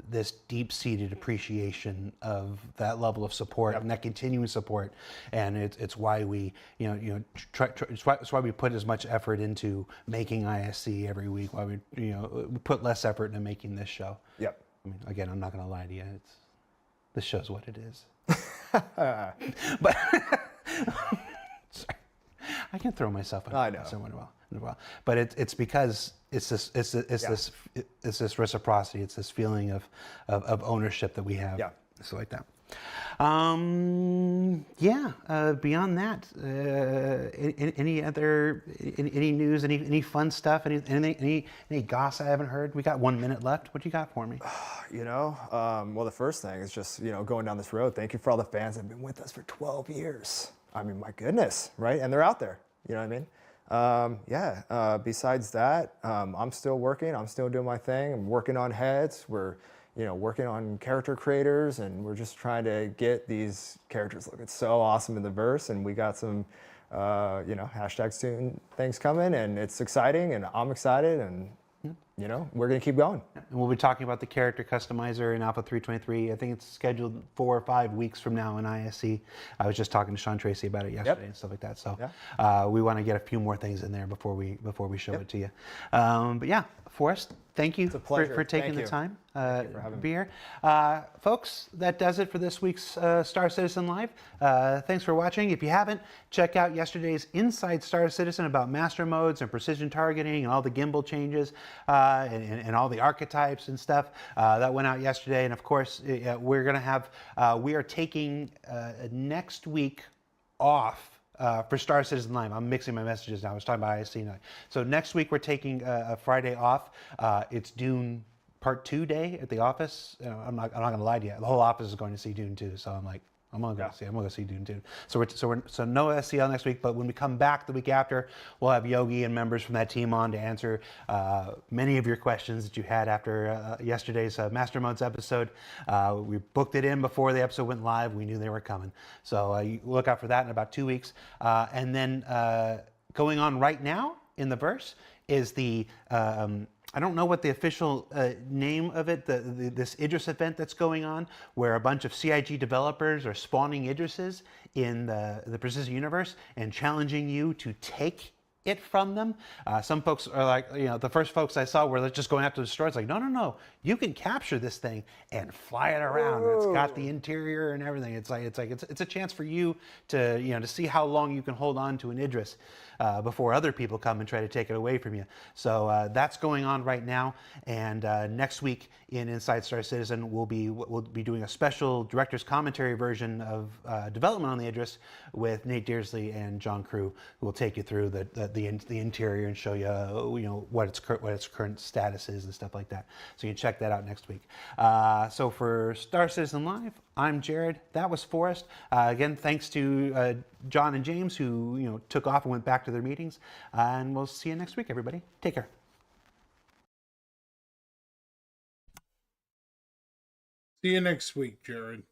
this deep-seated appreciation of that level of support and that continuing support, and it's why we it's why we put as much effort into making ISC every week. Why we put less effort into making this show. Yep. I mean, again, I'm not going to lie to you. This show's what it is. But. Sorry. I can throw myself in so well, but it's because it's this reciprocity, it's this feeling of ownership that we have, so like that. Beyond that, any news, any fun stuff, any gossip I haven't heard? We got 1 minute left. What you got for me? Well, the first thing is just going down this road. Thank you for all the fans that have been with us for 12 years. I mean, my goodness, right? And they're out there. You know what I mean? Besides that, I'm still working. I'm still doing my thing. I'm working on heads. We're, working on character creators, and we're just trying to get these characters looking so awesome in the verse. And we got some, hashtag soon things coming, and it's exciting, and I'm excited, and we're gonna keep going. And we'll be talking about the character customizer in Alpha 3.23. I think it's scheduled 4 or 5 weeks from now in ISC. I was just talking to Sean Tracy about it yesterday and stuff like that. So we want to get a few more things in there before we show it to you. But yeah, Forrest, thank you for taking the time to be here. Folks, that does it for this week's Star Citizen Live. Thanks for watching. If you haven't, check out yesterday's Inside Star Citizen about master modes and precision targeting and all the gimbal changes and all the archetypes and stuff. That went out yesterday. And of course, we're going to have, we are taking next week off for Star Citizen Live. I'm mixing my messages now. I was talking about ISC night. So next week we're taking a Friday off. It's Dune Part 2 day at the office. I'm not going to lie to you. The whole office is going to see Dune 2. So I'm like, I'm gonna go see Dune 2. So no SCL next week, but when we come back the week after, we'll have Yogi and members from that team on to answer many of your questions that you had after yesterday's Master Modes episode. We booked it in before the episode went live. We knew they were coming. So you look out for that in about 2 weeks. And then going on right now in the verse is the I don't know what the official name of it, this Idris event that's going on, where a bunch of CIG developers are spawning Idrises in the Precision universe and challenging you to take it from them. Some folks are like, the first folks I saw were just going after the store. It's like, no, you can capture this thing and fly it around. It's got the interior and everything. It's a chance for you to, to see how long you can hold on to an Idris before other people come and try to take it away from you. So that's going on right now. And next week in Inside Star Citizen, we'll be doing a special director's commentary version of development on the Idris with Nate Dearsley and John Crew, who will take you through the interior and show you, what its current status is and stuff like that. So you can check that out next week. So for Star Citizen Live, I'm Jared. That was Forrest. Again, thanks to John and James, who took off and went back to their meetings. And we'll see you next week, everybody. Take care. See you next week, Jared.